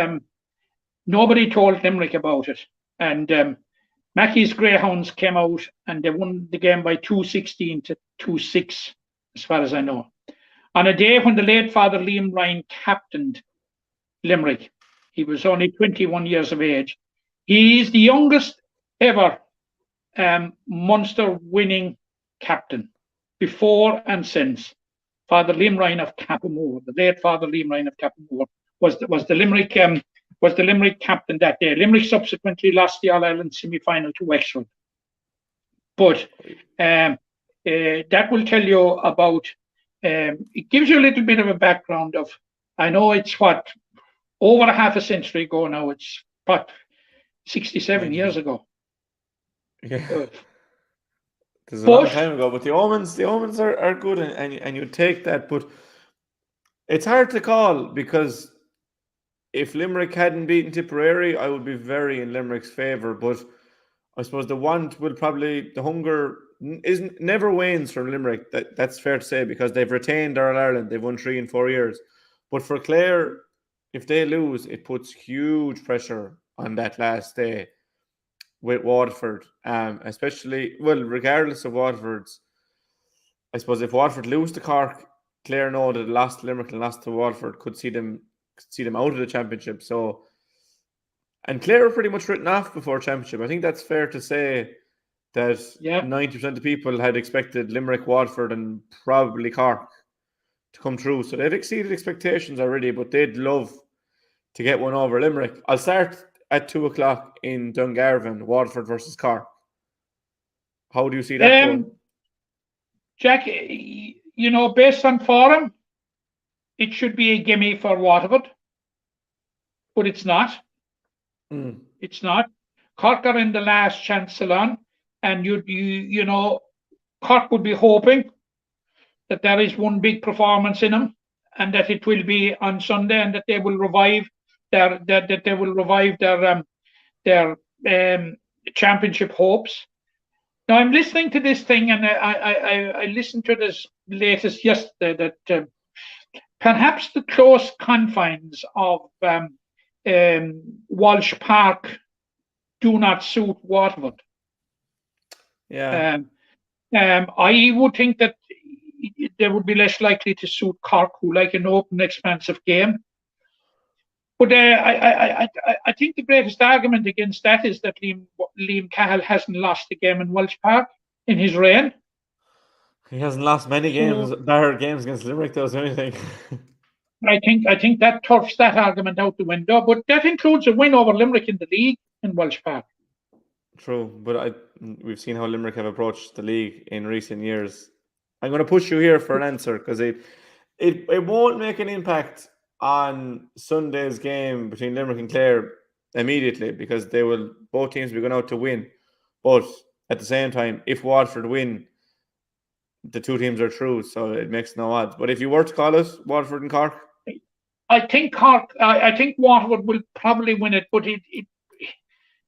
nobody told Limerick about it. And Mackey's Greyhounds came out and they won the game by 2-16 to 2-6, as far as I know. On a day when the late Father Liam Ryan captained Limerick. He was only 21 years of age. He is the youngest ever Munster winning captain, before and since. Father Liam Ryan of Cappamore, the late Father Liam Ryan of Cappamore, was the Limerick captain that day. Limerick subsequently lost the All-Ireland semi-final to Wexford. But that will tell you about. It gives you a little bit of a background of. I know it's over a half a century ago now. It's 67 years ago. Yeah. There's a long time ago, but the omens are good, and you take that, but it's hard to call because if Limerick hadn't beaten Tipperary, I would be very in Limerick's favour. But I suppose the hunger never wanes from Limerick. That's fair to say because they've retained All-Ireland. They've won 3 in 4 years. But for Clare, if they lose, it puts huge pressure on that last day with Waterford, especially, regardless of Waterford's. I suppose if Waterford lose to Cork, Clare know that they lost to Limerick and lost to Waterford could see them out of the championship. So, and Clare are pretty much written off before championship. I think that's fair to say that 90% of people had expected Limerick, Waterford, and probably Cork to come through. So they've exceeded expectations already, but they'd love to get one over Limerick. I'll start at 2:00 in Dungarvan, Waterford versus Cork. How do you see that going? Jack, based on form, it should be a gimme for Waterford, but it's not. It's not. Cork are in the last chance salon, and Cork would be hoping that there is one big performance in them, and that it will be on Sunday, and that they will revive their championship hopes. Now I'm listening to this thing, and I listened to this latest yesterday that perhaps the close confines of Walsh Park do not suit Waterford. Yeah. I would think that they would be less likely to suit Cork, who like an open, expansive game. But I think the greatest argument against that is that Liam Cahill hasn't lost a game in Walsh Park in his reign. He hasn't lost many games, bar games against Limerick, though, so anything. I think that turfs that argument out the window, but that includes a win over Limerick in the league in Walsh Park. True, but we've seen how Limerick have approached the league in recent years. I'm going to push you here for an answer, because it won't make an impact on Sunday's game between Limerick and Clare immediately, because both teams will be going out to win. But at the same time, if Waterford win, the two teams are through, so it makes no odds. But if you were to call it Waterford and Cork, I think Waterford will probably win it, but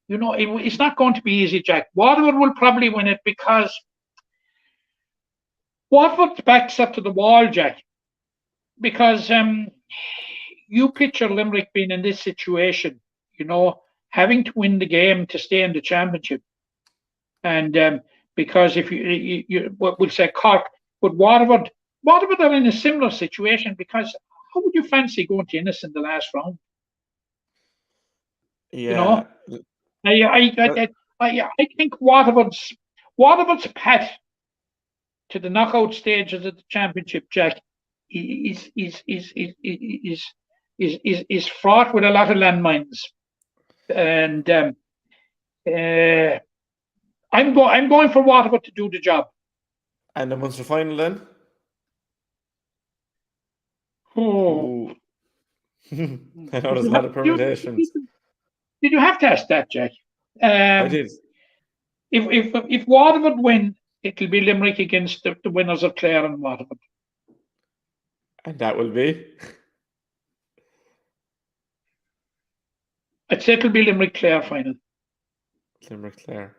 it's not going to be easy, Jack. Waterford will probably win it because Waterford's back's up to the wall, Jack. Because you picture Limerick being in this situation, having to win the game to stay in the championship. And because if we'll say Cork, but Waterford are in a similar situation, because how would you fancy going to Ennis in the last round? yeah, I think Waterford's path to the knockout stages of the championship, Jack, is fraught with a lot of landmines, and I'm going for Waterford to do the job. And the Munster final then? Oh. I know there's a lot of permutations. Did you have to ask that, Jack? I did. If Waterford win, it'll be Limerick against the winners of Clare and Waterford. And that will be? I'd say it'll be Limerick-Clare final. Limerick-Clare.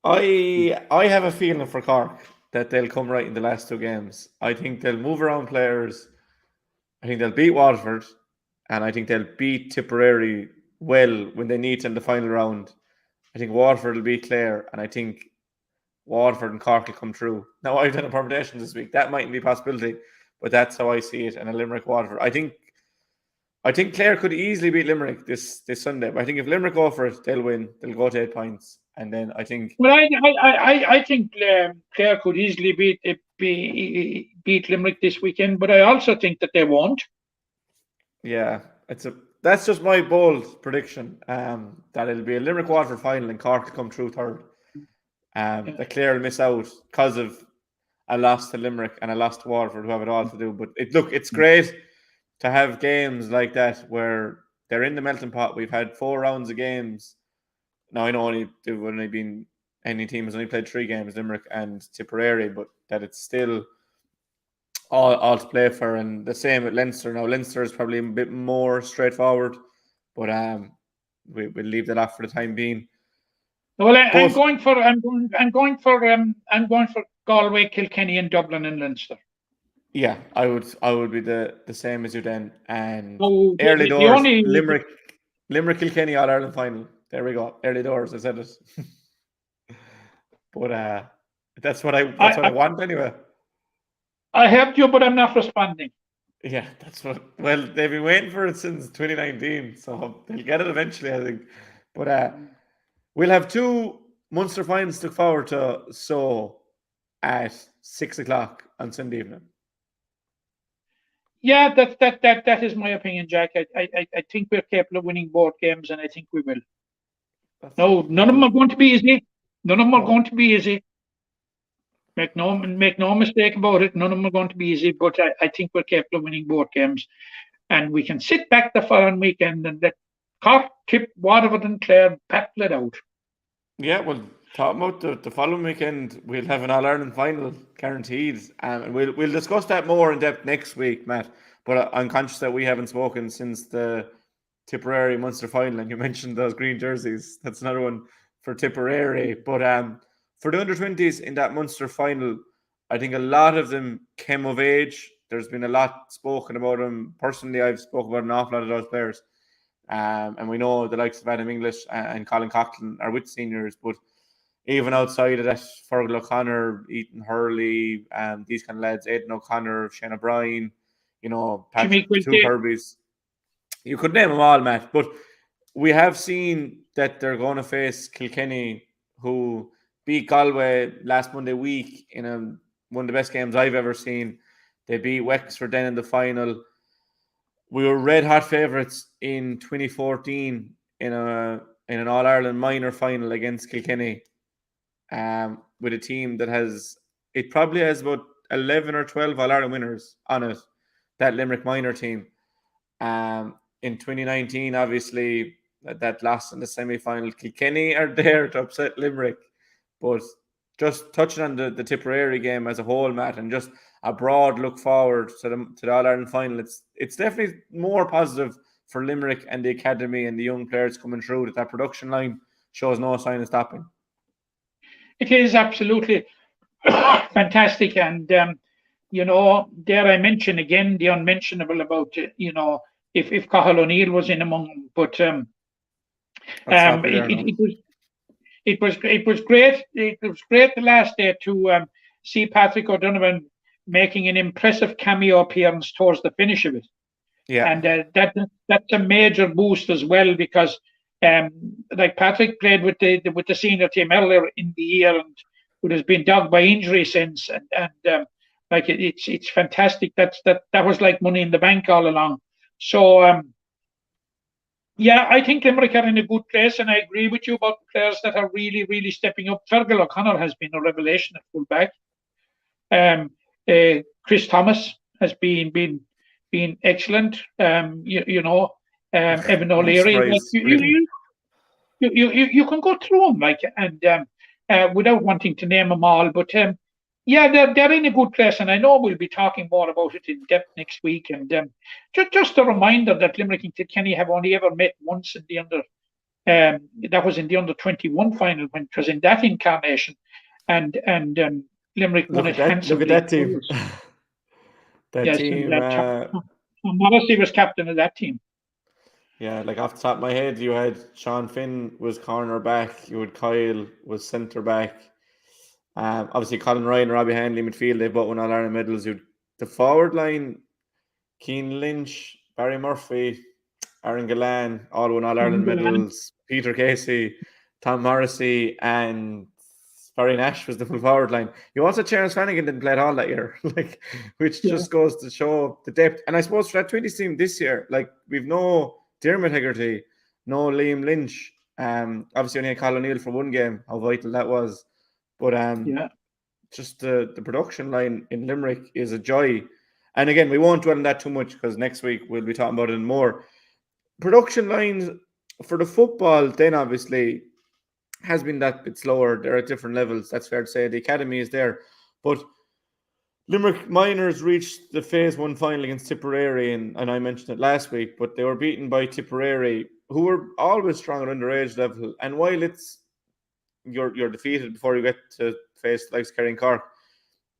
I have a feeling for Cork that they'll come right in the last two games. I think they'll move around players. I think they'll beat Waterford, and I think they'll beat Tipperary well when they need to in the final round. I think Waterford will beat Clare, and I think Waterford and Cork will come through. Now, I've done a permutation this week. That mightn't be a possibility, but that's how I see it. And a Limerick-Waterford. I think Clare could easily beat Limerick this Sunday. But I think if Limerick go for it, they'll win. They'll go to 8 points. And then I think... Well, I think Clare could easily beat Limerick this weekend, but I also think that they won't. Yeah, that's just my bold prediction, that it'll be a Limerick-Waterford final and Cork will come through third. That Clare will miss out because of a loss to Limerick and a loss to Waterford, who have it all to do. But it's great to have games like that where they're in the melting pot. We've had 4 rounds of games. Now, I know any team has only played 3 games, Limerick and Tipperary, but that it's still all to play for. And the same with Leinster. Now, Leinster is probably a bit more straightforward, but we'll leave that off for the time being. Well, I'm going for Galway, Kilkenny, and Dublin and Leinster. Yeah, I would be the same as you then. And early doors, Limerick, Kilkenny, All Ireland final. There we go. Early doors. I said it. But that's what I want anyway. I helped you, but I'm not responding. Yeah, well, they've been waiting for it since 2019, so they'll get it eventually, I think. But we'll have 2 Munster finals to look forward to, so at 6:00 on Sunday evening. Yeah, that is my opinion, Jack. I think we're capable of winning both games, and I think we will. No, none of them are going to be easy. None of them are going to be easy. Make no mistake about it. None of them are going to be easy, but I think we're capable of winning both games, and we can sit back the following weekend and let Cork, Tip, Waterford, and Clare battle it out. Yeah, well, talking about the following weekend, we'll have an All Ireland final guaranteed, and we'll discuss that more in depth next week, Matt. But I'm conscious that we haven't spoken since the Tipperary Munster final, and you mentioned those green jerseys. That's another one for Tipperary. But for the under-20s in that Munster final, I think a lot of them came of age. There's been a lot spoken about them. Personally, I've spoken about an awful lot of those players. And we know the likes of Adam English and Colin Coughlin are with seniors, but even outside of that, Fergal O'Connor, Ethan Hurley, these kind of lads, Aidan O'Connor, Shane O'Brien, Patrick, the two Kirby's. You could name them all, Matt, but we have seen that they're going to face Kilkenny, who beat Galway last Monday week in one of the best games I've ever seen. They beat Wexford then in the final. We were red hot favourites in 2014 in an All Ireland minor final against Kilkenny, with a team that probably has about 11 or 12 All Ireland winners on it. That Limerick minor team. In 2019, obviously, that lost in the semi-final. Kilkenny are there to upset Limerick, but just touching on the Tipperary game as a whole, Matt, and just a broad look forward to the All-Ireland final, it's definitely more positive for Limerick and the academy and the young players coming through, that production line shows no sign of stopping. It is absolutely fantastic, and dare I mention again the unmentionable about if Cathal O'Neill was in among them, but it was great. It was great the last day to see Patrick O'Donovan making an impressive cameo appearance towards the finish of it. Yeah, and that's a major boost as well, because like Patrick played with the senior team earlier in the year and who has been dogged by injury since, and like it's fantastic. That was like money in the bank all along. So yeah, I think Limerick are in a good place, and I agree with you about the players that are really, really stepping up. Fergal O'Connor has been a revelation at full back. Chris Thomas has been excellent. Evan O'Leary. You can go through them without wanting to name them all, but yeah, they're in a good place, and I know we'll be talking more about it in depth next week. And just a reminder that Limerick and Kilkenny have only ever met once in the that was in the under-21 final, when it was in that incarnation, and Limerick won it handsomely. Look at that team. Team. Tom Morrissey was captain of that team. Yeah, like off the top of my head, you had Sean Finn was corner back, you had Kyle was centre back. Obviously, Colin Ryan, Robbie Hanley, midfield, they both won All Ireland medals. The forward line, Keane Lynch, Barry Murphy, Aaron Gillan, all won All Ireland medals. Peter Casey, Tom Morrissey, and Barry Nash was the full forward line. You also Terence Flanagan didn't play at all that year, which just goes to show the depth. And I suppose for that 20s team this year, we've no Dermot Hegarty, no Liam Lynch. Obviously only had Colin O'Neill for one game, how vital that was. But just the production line in Limerick is a joy. And again, we won't dwell on that too much, because next week we'll be talking about it more. Production lines for the football, then obviously, has been that bit slower. They're at different levels. That's fair to say. The academy is there. But Limerick Minors reached the Phase 1 final against Tipperary, and I mentioned it last week, but they were beaten by Tipperary, who were always strong at underage level. And while you're defeated before you get to face the likes of Kerry and Cork,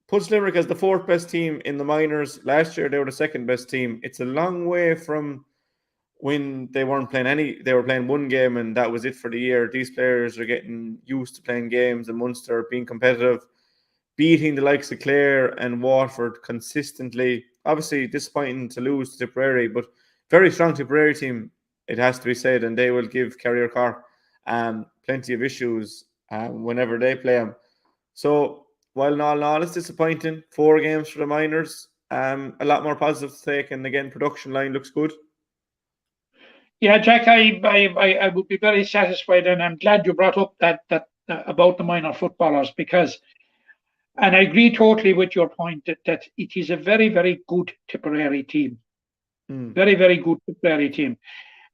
puts Limerick as the fourth best team in the minors. Last year they were the second best team. It's a long way from when they weren't playing they were playing one game and that was it for the year. These players are getting used to playing games in Munster, being competitive, beating the likes of Clare and Waterford consistently. Obviously disappointing to lose to Tipperary, but very strong Tipperary team, it has to be said, and they will give Kerry or Cork plenty of issues whenever they play them. So while in all, it's disappointing. 4 games for the minors. a lot more positive to take. And again, production line looks good. Yeah, Jack, I would be very satisfied, and I'm glad you brought up that about the minor footballers, because, and I agree totally with your point that it is a very, very good Tipperary team. Very, very good Tipperary team.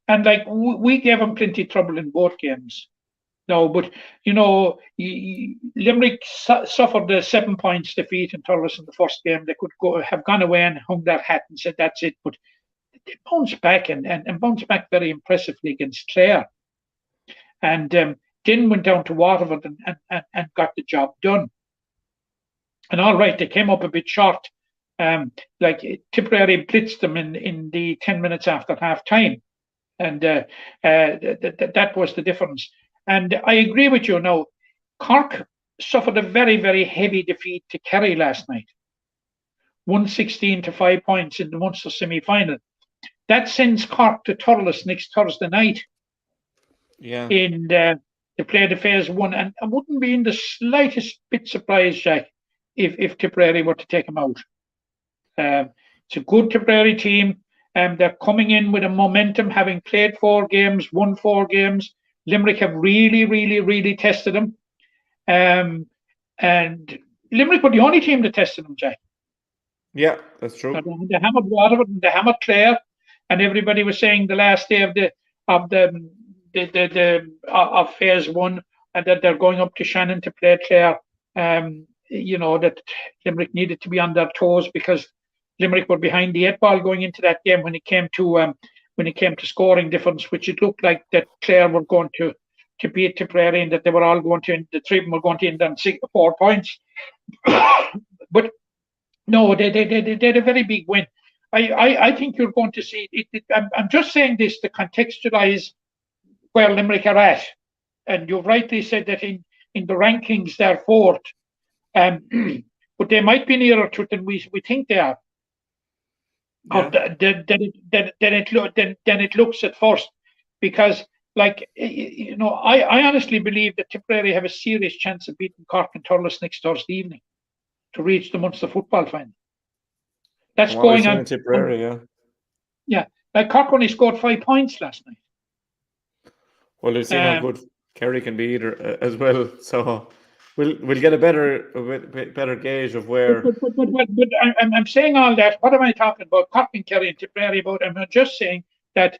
And like we gave them plenty of trouble in both games. No, but Limerick suffered the 7 points defeat in Thurles in the first game. They could have gone away and hung their hat and said that's it. But they bounced back and bounced back very impressively against Clare. And then went down to Waterford and got the job done. And all right, they came up a bit short. Like Tipperary blitzed them in the 10 minutes after half time. And that was the difference. And I agree with you now. Cork suffered a very, very heavy defeat to Kerry last night. 116 to 5 points in the Munster semi-final. That sends Cork to Thurles next Thursday night. Yeah. To play the phase one. And I wouldn't be in the slightest bit surprised, Jack, if Tipperary were to take them out. It's a good Tipperary team. They're coming in with a momentum, having played 4 games, won 4 games. Limerick have really, really, really tested them. And Limerick were the only team that tested them, Jack. Yeah, that's true. They hammered Waterford and they hammered Clare, and everybody was saying the last day of phase one, and that they're going up to Shannon to play Clare. That Limerick needed to be on their toes because Limerick were behind the 8 ball going into that game when it came to scoring difference, which it looked like that Clare were going to beat Tipperary, and that they were all going to, the 3 of them were going to end on 4 points. But no, they had a very big win. I think you're going to see it. I'm just saying this to contextualize where Limerick are at, and you've rightly said that in the rankings they're 4th, but they might be nearer to it than we think they are. Yeah. Then it looks at first, because I honestly believe that Tipperary have a serious chance of beating Cork and Thurles next Thursday evening to reach the Munster football final. That's going on. Tipperary, yeah. Yeah, like Cork only scored 5 points last night. Well, they've seen how good Kerry can be either as well. So we'll get a better gauge of where. But I'm saying all that. What am I talking about? Cork and Kerry and Tipperary about? I'm just saying that.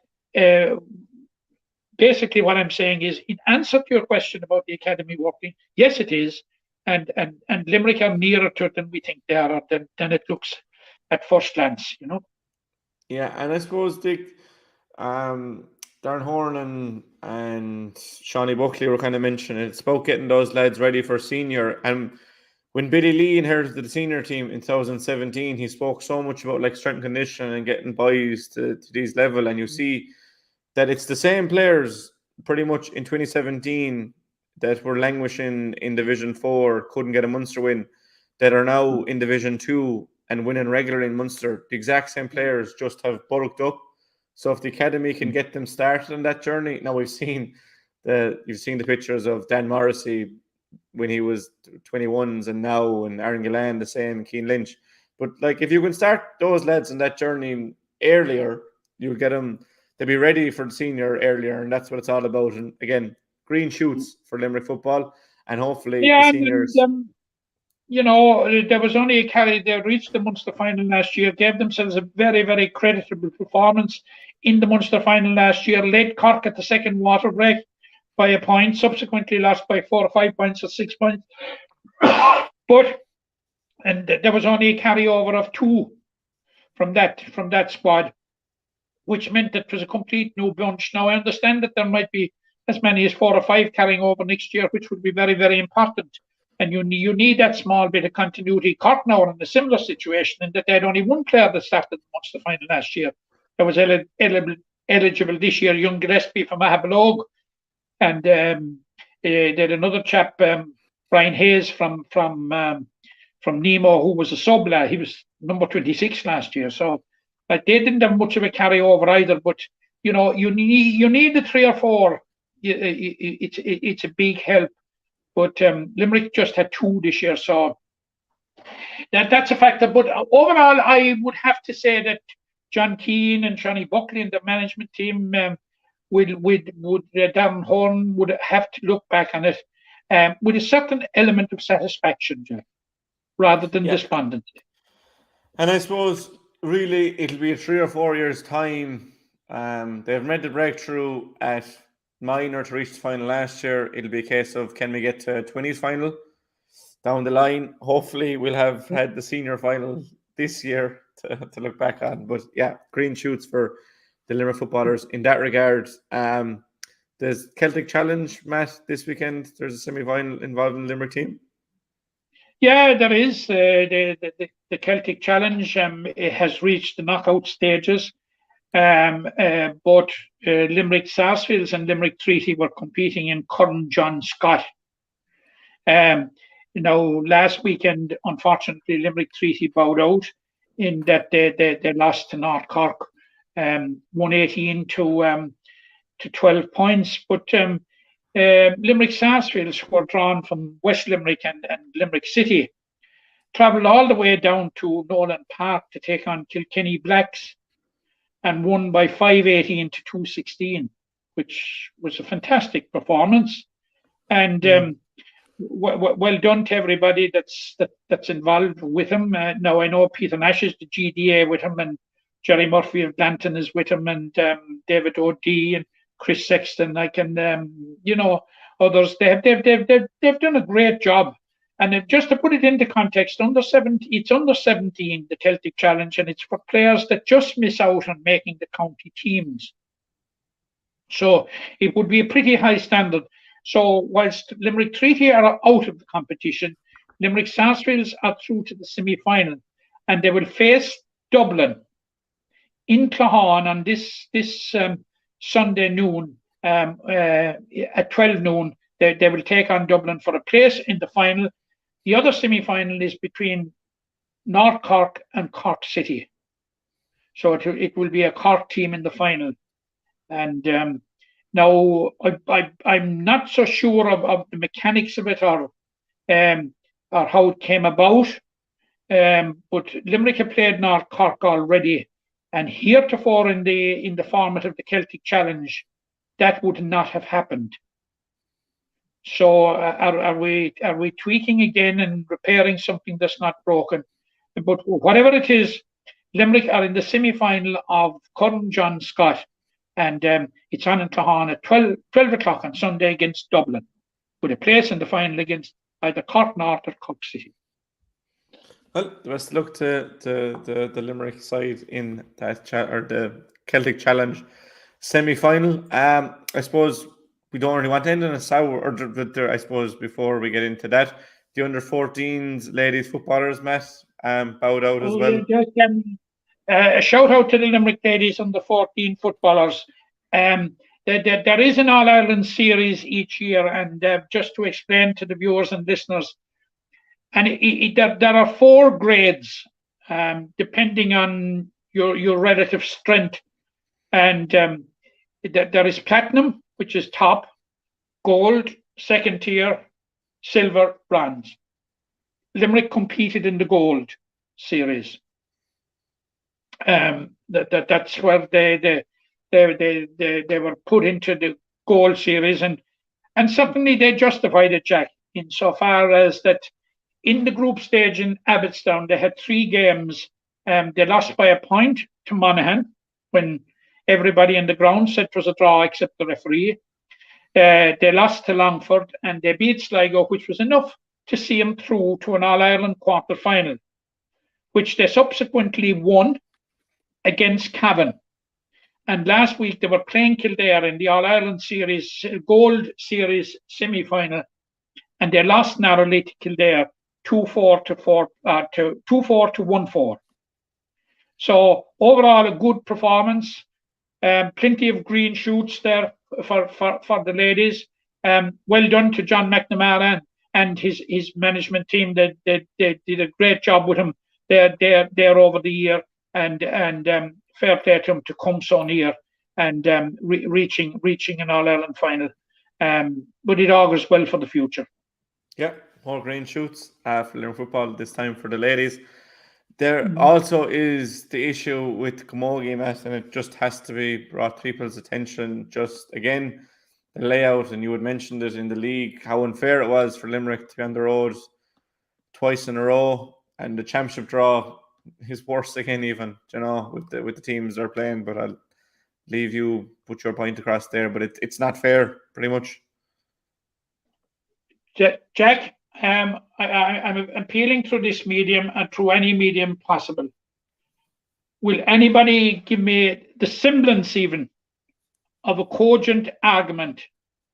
Basically, what I'm saying is, in answer to your question about the academy working, yes, it is, and Limerick are nearer to it than we think they are, than it looks at first glance. Yeah, and I suppose Dick, Darren Hornan and Shawnee Buckley were kind of mentioning it's about getting those lads ready for senior. And when Billy Lee inherited the senior team in 2017, he spoke so much about strength and conditioning and getting boys to these level, and you see that it's the same players pretty much in 2017 that were languishing in Division 4, couldn't get a Munster win, that are now in Division 2 and winning regularly in Munster. The exact same players just have bulked up. So if the academy can get them started on that journey, now you've seen the pictures of Dan Morrissey when he was 21s and now, and Aaron Gillan the same, Keane Lynch. But if you can start those lads on that journey earlier, you'll get them. They'll be ready for the senior earlier, and that's what it's all about. And again, green shoots for Limerick football, and hopefully the seniors. There was only a Kerry. They reached the Munster final last year, gave themselves a very, very creditable performance in the Munster final last year, led Cork at the second water break by a point, subsequently lost by 4 or 5 points or 6 points. And there was only a carryover of 2 from that squad, which meant that it was a complete new bunch. Now, I understand that there might be as many as 4 or 5 carrying over next year, which would be very, very important. And you need that small bit of continuity. Cork now are in a similar situation in that they had only one player that started the Munster final last year that was eligible this year, young Gillespie from Ahabalog. And they had another chap, Brian Hayes from Nemo, who was a sub lad. He was number 26 last year. So they didn't have much of a carryover either. But you need the 3 or 4. It's a big help. But Limerick just had 2 this year, so That's a factor. But overall, I would have to say that John Keane and Johnny Buckley and the management team would Darren Horn would have to look back on it with a certain element of satisfaction, Jack, rather than despondency. And I suppose really it'll be 3 or 4 years' time. They've made the breakthrough at minor to reach the final last year. It'll be a case of, can we get to 20s final down the line? Hopefully we'll have had the senior final this year to look back on. But yeah, green shoots for the Limerick footballers in that regard. There's Celtic Challenge, Matt, this weekend. There's a semi-final involving the Limerick team. Yeah, there is. The Celtic Challenge it has reached the knockout stages. Both Limerick Sarsfields and Limerick Treaty were competing in Curran John Scott. Last weekend, unfortunately, Limerick Treaty bowed out in that they lost to North Cork, 118 to 12 points. But Limerick Sarsfields, who were drawn from West Limerick and Limerick City, travelled all the way down to Nolan Park to take on Kilkenny Blacks and won by 518 to 216, which was a fantastic performance. And well done to everybody that's involved with him. Now I know Peter Nash is the GDA with him, and Jerry Murphy of Blanton is with him, and David O'D and Chris Sexton, others. They've done a great job. And just to put it into context, it's under 17, the Celtic Challenge, and it's for players that just miss out on making the county teams. So it would be a pretty high standard. So whilst Limerick Treaty are out of the competition, Limerick Sarsfields are through to the semi-final, and they will face Dublin in Claughaun on this Sunday noon at 12 noon. They will take on Dublin for a place in the final. The other semi-final is between North Cork and Cork City. So it will be a Cork team in the final. And now I'm not so sure of the mechanics of it or how it came about. But Limerick have played North Cork already, and heretofore in the format of the Celtic Challenge, that would not have happened. So are we tweaking again and repairing something that's not broken? But whatever it is, Limerick are in the semi-final of Curran John Scott, and it's on in Claughaun at 12 o'clock on Sunday against Dublin, with a place in the final against either Cork North or Cork City. Well, the best of luck to the Limerick side in that the Celtic Challenge semi-final. I suppose we don't really want to end on a sour, I suppose before we get into that, the under-14s ladies footballers, Matt, bowed out as well. A shout out to the Limerick ladies under-14 footballers. There is an All-Ireland series each year, and just to explain to the viewers and listeners, and there are 4 grades depending on your relative strength, and there is platinum, which is top, gold, second tier, silver, bronze. Limerick competed in the gold series. That's where they were put into the gold series, and certainly they justified it, Jack, insofar as that in the group stage in Abbottstown they had 3 games. They lost by a point to Monaghan when everybody in the ground said it was a draw except the referee. They lost to Longford, and they beat Sligo, which was enough to see them through to an All-Ireland quarter-final, which they subsequently won against Cavan. And last week they were playing Kildare in the All-Ireland Series, Gold Series semi-final, and they lost narrowly to Kildare 2-4 to 1-4. So overall, a good performance. Plenty of green shoots there for the ladies. Well done to John McNamara and his management team. They did a great job with him there over the year, and fair play to him to come so near and reaching an All-Ireland final. But it augurs well for the future. Yeah, more green shoots for Limerick football this time for the ladies. There also is the issue with Camogie, Matt, and it just has to be brought to people's attention. Just again, the layout, and you had mentioned it in the league, how unfair it was for Limerick to be on the road twice in a row, and the championship draw is worse again, even with the teams they're playing. But I'll leave you put your point across there. But it's not fair, pretty much. Jack, I'm appealing through this medium and through any medium possible. Will anybody give me the semblance even of a cogent argument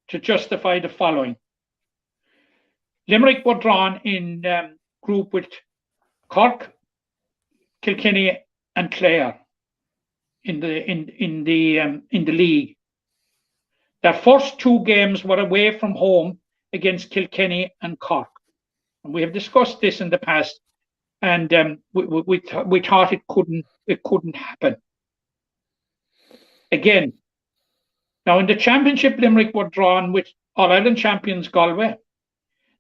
to justify the following? Limerick were drawn in group with Cork, Kilkenny, and Clare in the league. Their first 2 games were away from home against Kilkenny and Cork, and we have discussed this in the past. And we thought it couldn't happen again. Now in the championship, Limerick were drawn with All-Ireland champions Galway,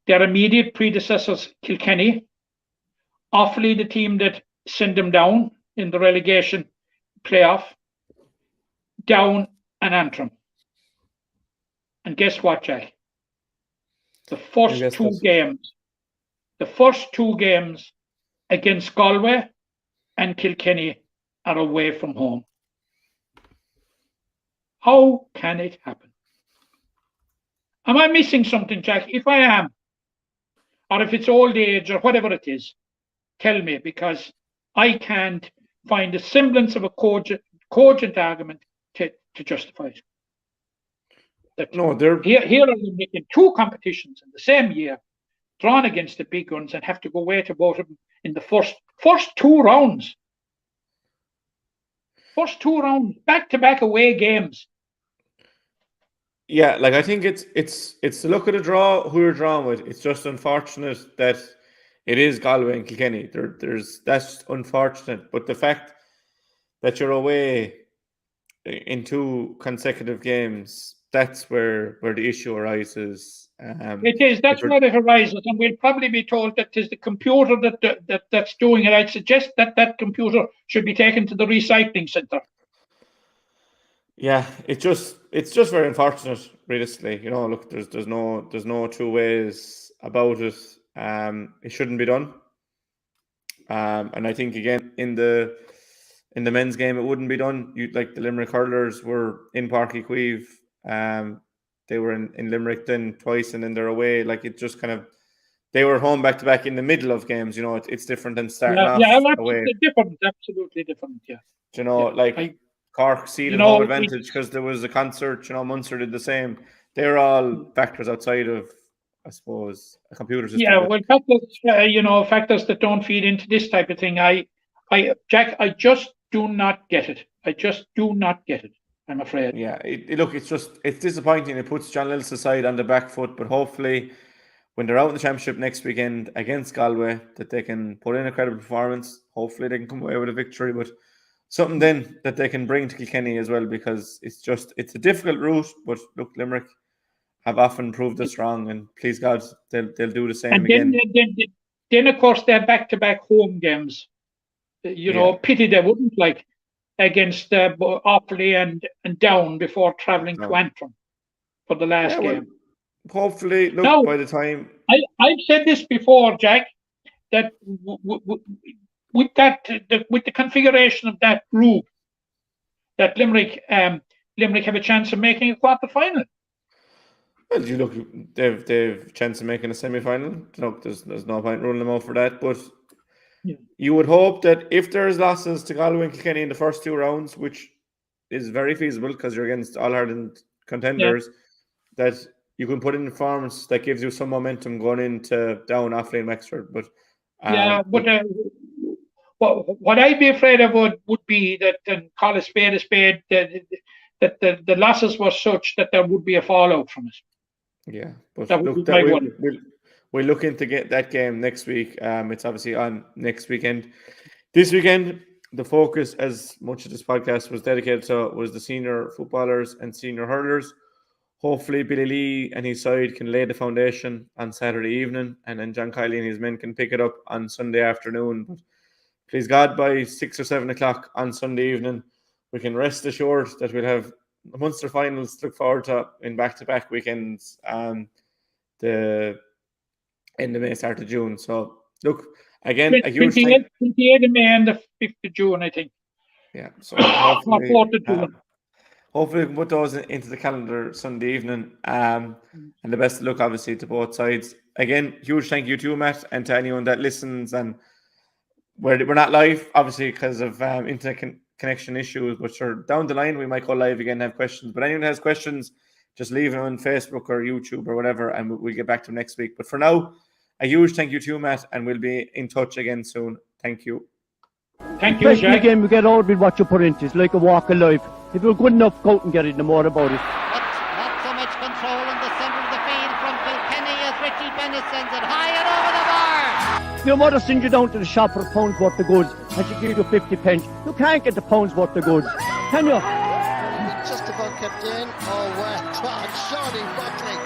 their immediate predecessors Kilkenny, Offaly, the team that sent them down in the relegation playoff, Down, and Antrim. And guess what, Jack? The first two games against Galway and Kilkenny are away from home. How can it happen? Am I missing something, Jack? If I am, or if it's old age or whatever it is, tell me, because I can't find a semblance of a cogent argument to justify it. Here are we making 2 competitions in the same year, drawn against the big guns, and have to go away to both of them in the first 2 rounds. First 2 rounds, back-to-back away games. Yeah, like I think it's the look of the draw who you're drawn with. It's just unfortunate that it is Galway and Kilkenny. That's unfortunate, but the fact that you're away in 2 consecutive games, that's where the issue arises. It is. That's where it arises, and we'll probably be told that it is the computer that's doing it. I'd suggest that computer should be taken to the recycling centre. Yeah, it's just very unfortunate, realistically. Look, there's no 2 ways about it. It shouldn't be done. And I think again in the men's game it wouldn't be done. Like the Limerick Hurlers were in Páirc Uí Chaoimh. They were in Limerick then twice, and then they're away. Like it just kind of, they were home back to back in the middle of games. It's different than starting off away. Different, absolutely different. Yeah. Cork ceded home advantage because there was a concert. Munster did the same. They're all factors outside of, I suppose, a computer system. Yeah, well, factors that don't feed into this type of thing. Jack, I just do not get it. I just do not get it, I'm afraid. Yeah, it's disappointing. It puts John Lillis' side on the back foot, but hopefully when they're out in the championship next weekend against Galway, that they can put in a credible performance. Hopefully they can come away with a victory, but something then that they can bring to Kilkenny as well, because it's a difficult route. But look, Limerick have often proved us wrong, and please God, they'll do the same again. Then of course they're back-to-back home games. Pity they wouldn't, like against Offaly and Down before travelling to Antrim for the last game. Well, hopefully, look, by the time I've said this before, Jack, that with the configuration of that group, that Limerick have a chance of making a quarter final. Well, they've a chance of making a semi-final. Look, there's no point ruling them out for that. But you would hope that if there's losses to Galway and Kilkenny in the first 2 rounds, which is very feasible because you're against All-Ireland contenders, that you can put in a performance that gives you some momentum going into Down, Offaly, and Wexford. But what I'd be afraid of would be that, and call a spade, that the losses were such that there would be a fallout from it. Yeah, but we'll look into get that game next week. It's obviously on next weekend. This weekend, the focus, as much of this podcast was dedicated to, was the senior footballers and senior hurlers. hopefully Billy Lee and his side can lay the foundation on Saturday evening, and then John Kiley and his men can pick it up on Sunday afternoon. But please God, by 6 or 7 o'clock on Sunday evening, we can rest assured that we'll have the Munster finals to look forward to in back-to-back weekends. The end of May, start of June. So look, again, a huge 28 of May and the 5th of June, I think. Yeah, so Hopefully, 4th of June. hopefully we can put those into the calendar Sunday evening. And the best of luck, obviously, to both sides. Again, huge thank you to you, Matt, and to anyone that listens. And we're not live, obviously, because of internet connection issues, but sure, down the line, we might go live again and have questions. But anyone that has questions, just leave them on Facebook or YouTube or whatever, and we'll get back to them next week. But for now, a huge thank you to you, Matt, and we'll be in touch again soon. Thank you. Thank you, Especially Jack. again, we get out with what you put into it. It's like a walk of life. If you're good enough, go out and get it, no more about it. But not so much control in the centre of the field from Kilkenny as Richie Bennett sends it high and over the bar. Your mother sends you down to the shop for a pound's worth of goods, and she gives you 50 pence. You can't get the pound's worth of goods, can you? Just about kept in. Oh, well done, Shawnee Buckley.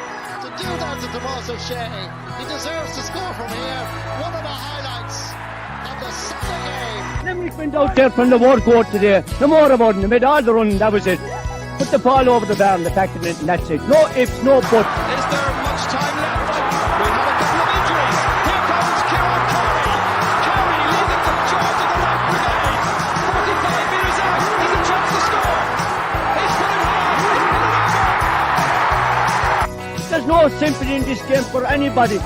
To do that to Tommaso Shea, he deserves to score from here. One of the highlights of the Sunday game. Limerick went out there from the word court today. No more about it. They made all the running, that was it. Put the ball over the bar and the back of it, and that's it. No ifs, no buts. Is there much time left? We have a couple of injuries. Here comes Kieran Carey. Carey leading the charge of the right brigade. 45 metres out. He's a chance to score. He's put it high. There's no sympathy in this game for anybody.